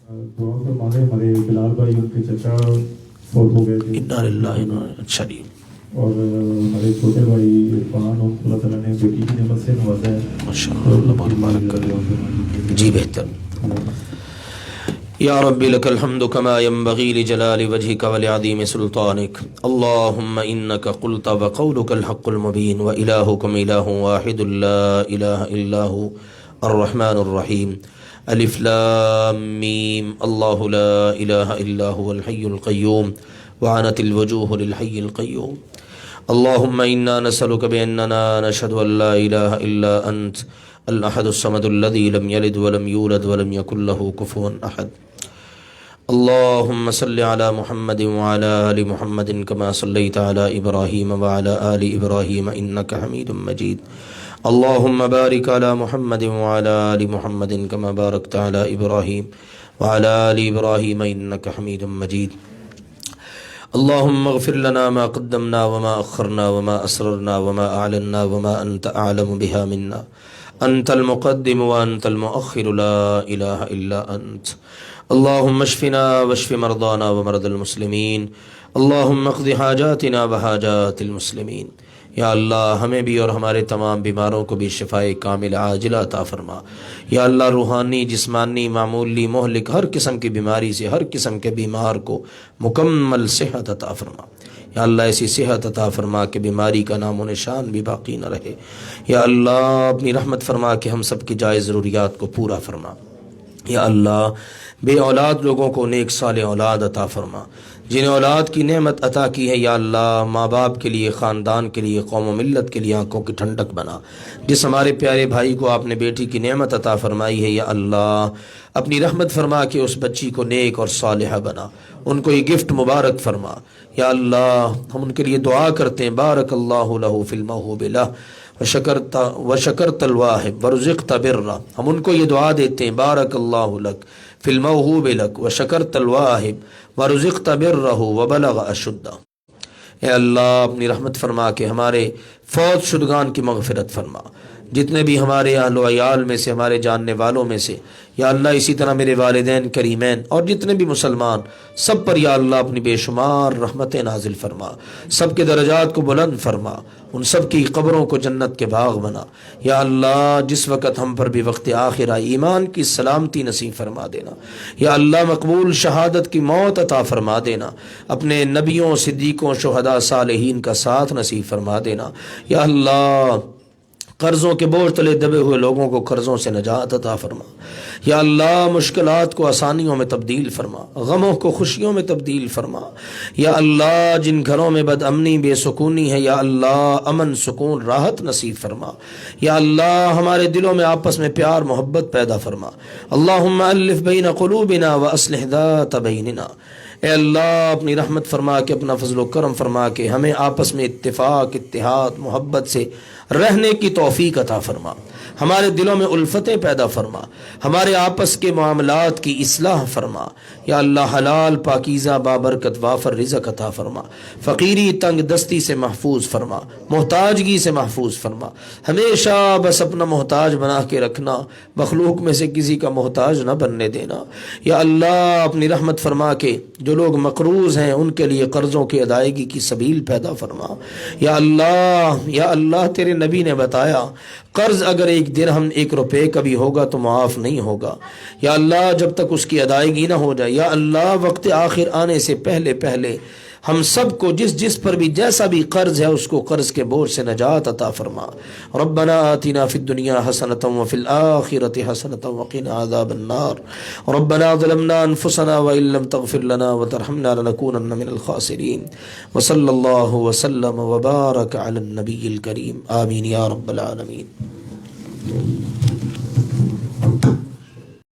ہمارے بلال بھائی ان کے چچا فوت ہو گئے تھے, انا للہ اچھا جی, اور ہمارے چھوٹے بھائی عرفان اللہ تعالیٰ نے بیٹی کی نعمت سے نوازا ہے ماشاءاللہ, بہت مبارک کرے جی. بہتر. یا رب لك الحمد كما ينبغي لجلال وجهك ولعظيم سلطانك. اللهم إنك قلت وقولك الحق المبين وإلهكم إله واحد لا إله إلا هو الرحمن الرحيم. ألف لام ميم. الله لا إله إلا هو الحي القيوم وعنت الوجوه للحي القيوم. اللهم إنا نسألك بأننا نشهد أن لا إله إلا أنت الأحد الصمد الذي لم يلد ولم يولد ولم يكن له كفوا أحد. اللهم صل على محمد وعلى آل محمد كما صليت على إبراهيم وعلى آل إبراهيم إنك حميد مجيد. اللهم بارك على محمد وعلى آل محمد كما باركت على إبراهيم وعلى آل إبراهيم إنك حميد مجيد. اللهم اغفر لنا ما قدمنا وما أخرنا وما أسررنا وما أعلنا وما أنت أعلم بها منا. أنت المقدم وأنت المؤخر لا إله إلا أنت. اللهم اشفنا واشف مرضانا ومرضى المسلمين. اللهم اقض حاجاتنا وحاجات المسلمين. یا اللہ ہمیں بھی اور ہمارے تمام بیماروں کو بھی شفائے کامل عاجلہ عطا فرما. یا اللہ روحانی جسمانی معمولی مہلک ہر قسم کی بیماری سے ہر قسم کے بیمار کو مکمل صحت عطا فرما. یا اللہ ایسی صحت عطا فرما کہ بیماری کا نام و نشان بھی باقی نہ رہے. یا اللہ اپنی رحمت فرما کہ ہم سب کی جائز ضروریات کو پورا فرما. یا اللہ بے اولاد لوگوں کو نیک صالح اولاد عطا فرما. جنہیں اولاد کی نعمت عطا کی ہے یا اللہ ماں باپ کے لیے خاندان کے لیے قوم و ملت کے لیے آنکھوں کی ٹھنڈک بنا. جس ہمارے پیارے بھائی کو آپ نے بیٹی کی نعمت عطا فرمائی ہے یا اللہ اپنی رحمت فرما کے اس بچی کو نیک اور صالحہ بنا. ان کو یہ گفٹ مبارک فرما. یا اللہ ہم ان کے لیے دعا کرتے ہیں بارک اللہ لہ فی الموہوب لہ وشکرت الواہب ورزقت برہ. ہم ان کو یہ دعا دیتے ہیں بارک اللہ لک فی الموہوب لک وشکرت الواہب ورزقت برہ وبلغ اشدہ. اے اللہ اپنی رحمت فرما کے ہمارے فوت شدگان کی مغفرت فرما. جتنے بھی ہمارے اہل و عیال میں سے ہمارے جاننے والوں میں سے یا اللہ اسی طرح میرے والدین کریمین اور جتنے بھی مسلمان سب پر یا اللہ اپنی بے شمار رحمتیں نازل فرما. سب کے درجات کو بلند فرما. ان سب کی قبروں کو جنت کے باغ بنا. یا اللہ جس وقت ہم پر بھی وقت آخرہ ایمان کی سلامتی نصیب فرما دینا. یا اللہ مقبول شہادت کی موت عطا فرما دینا. اپنے نبیوں صدیقوں شہداء صالحین کا ساتھ نصیب فرما دینا. یا اللہ قرضوں کے بوجھ تلے دبے ہوئے لوگوں کو قرضوں سے نجات عطا فرما. یا اللہ مشکلات کو آسانیوں میں تبدیل فرما. غموں کو خوشیوں میں تبدیل فرما. یا اللہ جن گھروں میں بد امنی بے سکونی ہے یا اللہ امن سکون راحت نصیب فرما. یا اللہ ہمارے دلوں میں آپس میں پیار محبت پیدا فرما. اللہم الف بین قلوبنا واصلح ذات بیننا. اے اللہ اپنی رحمت فرما کے اپنا فضل و کرم فرما کے ہمیں آپس میں اتفاق اتحاد محبت سے رہنے کی توفیق عطا فرما. ہمارے دلوں میں الفتیں پیدا فرما. ہمارے آپس کے معاملات کی اصلاح فرما. یا اللہ حلال پاکیزہ بابرکت وافر رزق عطا فرما. فقیری تنگ دستی سے محفوظ فرما. محتاجگی سے محفوظ فرما. ہمیشہ بس اپنا محتاج بنا کے رکھنا. مخلوق میں سے کسی کا محتاج نہ بننے دینا. یا اللہ اپنی رحمت فرما کے جو لوگ مقروض ہیں ان کے لیے قرضوں کی ادائیگی کی سبیل پیدا فرما. یا اللہ تیرے نبی نے بتایا قرض اگر 1 درہم 1 روپے کا بھی ہوگا تو معاف نہیں ہوگا. یا اللہ جب تک اس کی ادائیگی نہ ہو جائے. یا اللہ وقت آخر آنے سے پہلے ہم سب کو جس پر بھی جیسا بھی قرض ہے اس کو قرض کے بوجھ سے نجات عطا فرما. ربنا آتنا فی الدنیا حسنۃ وفی الآخرۃ حسنۃ وقنا عذاب النار. ربنا ظلمنا انفسنا وان لم تغفر لنا وترحمنا لنكونن من الخاسرین. وصلی اللہ وسلم وبارک علی النبی الکریم. آمین یا رب العالمین.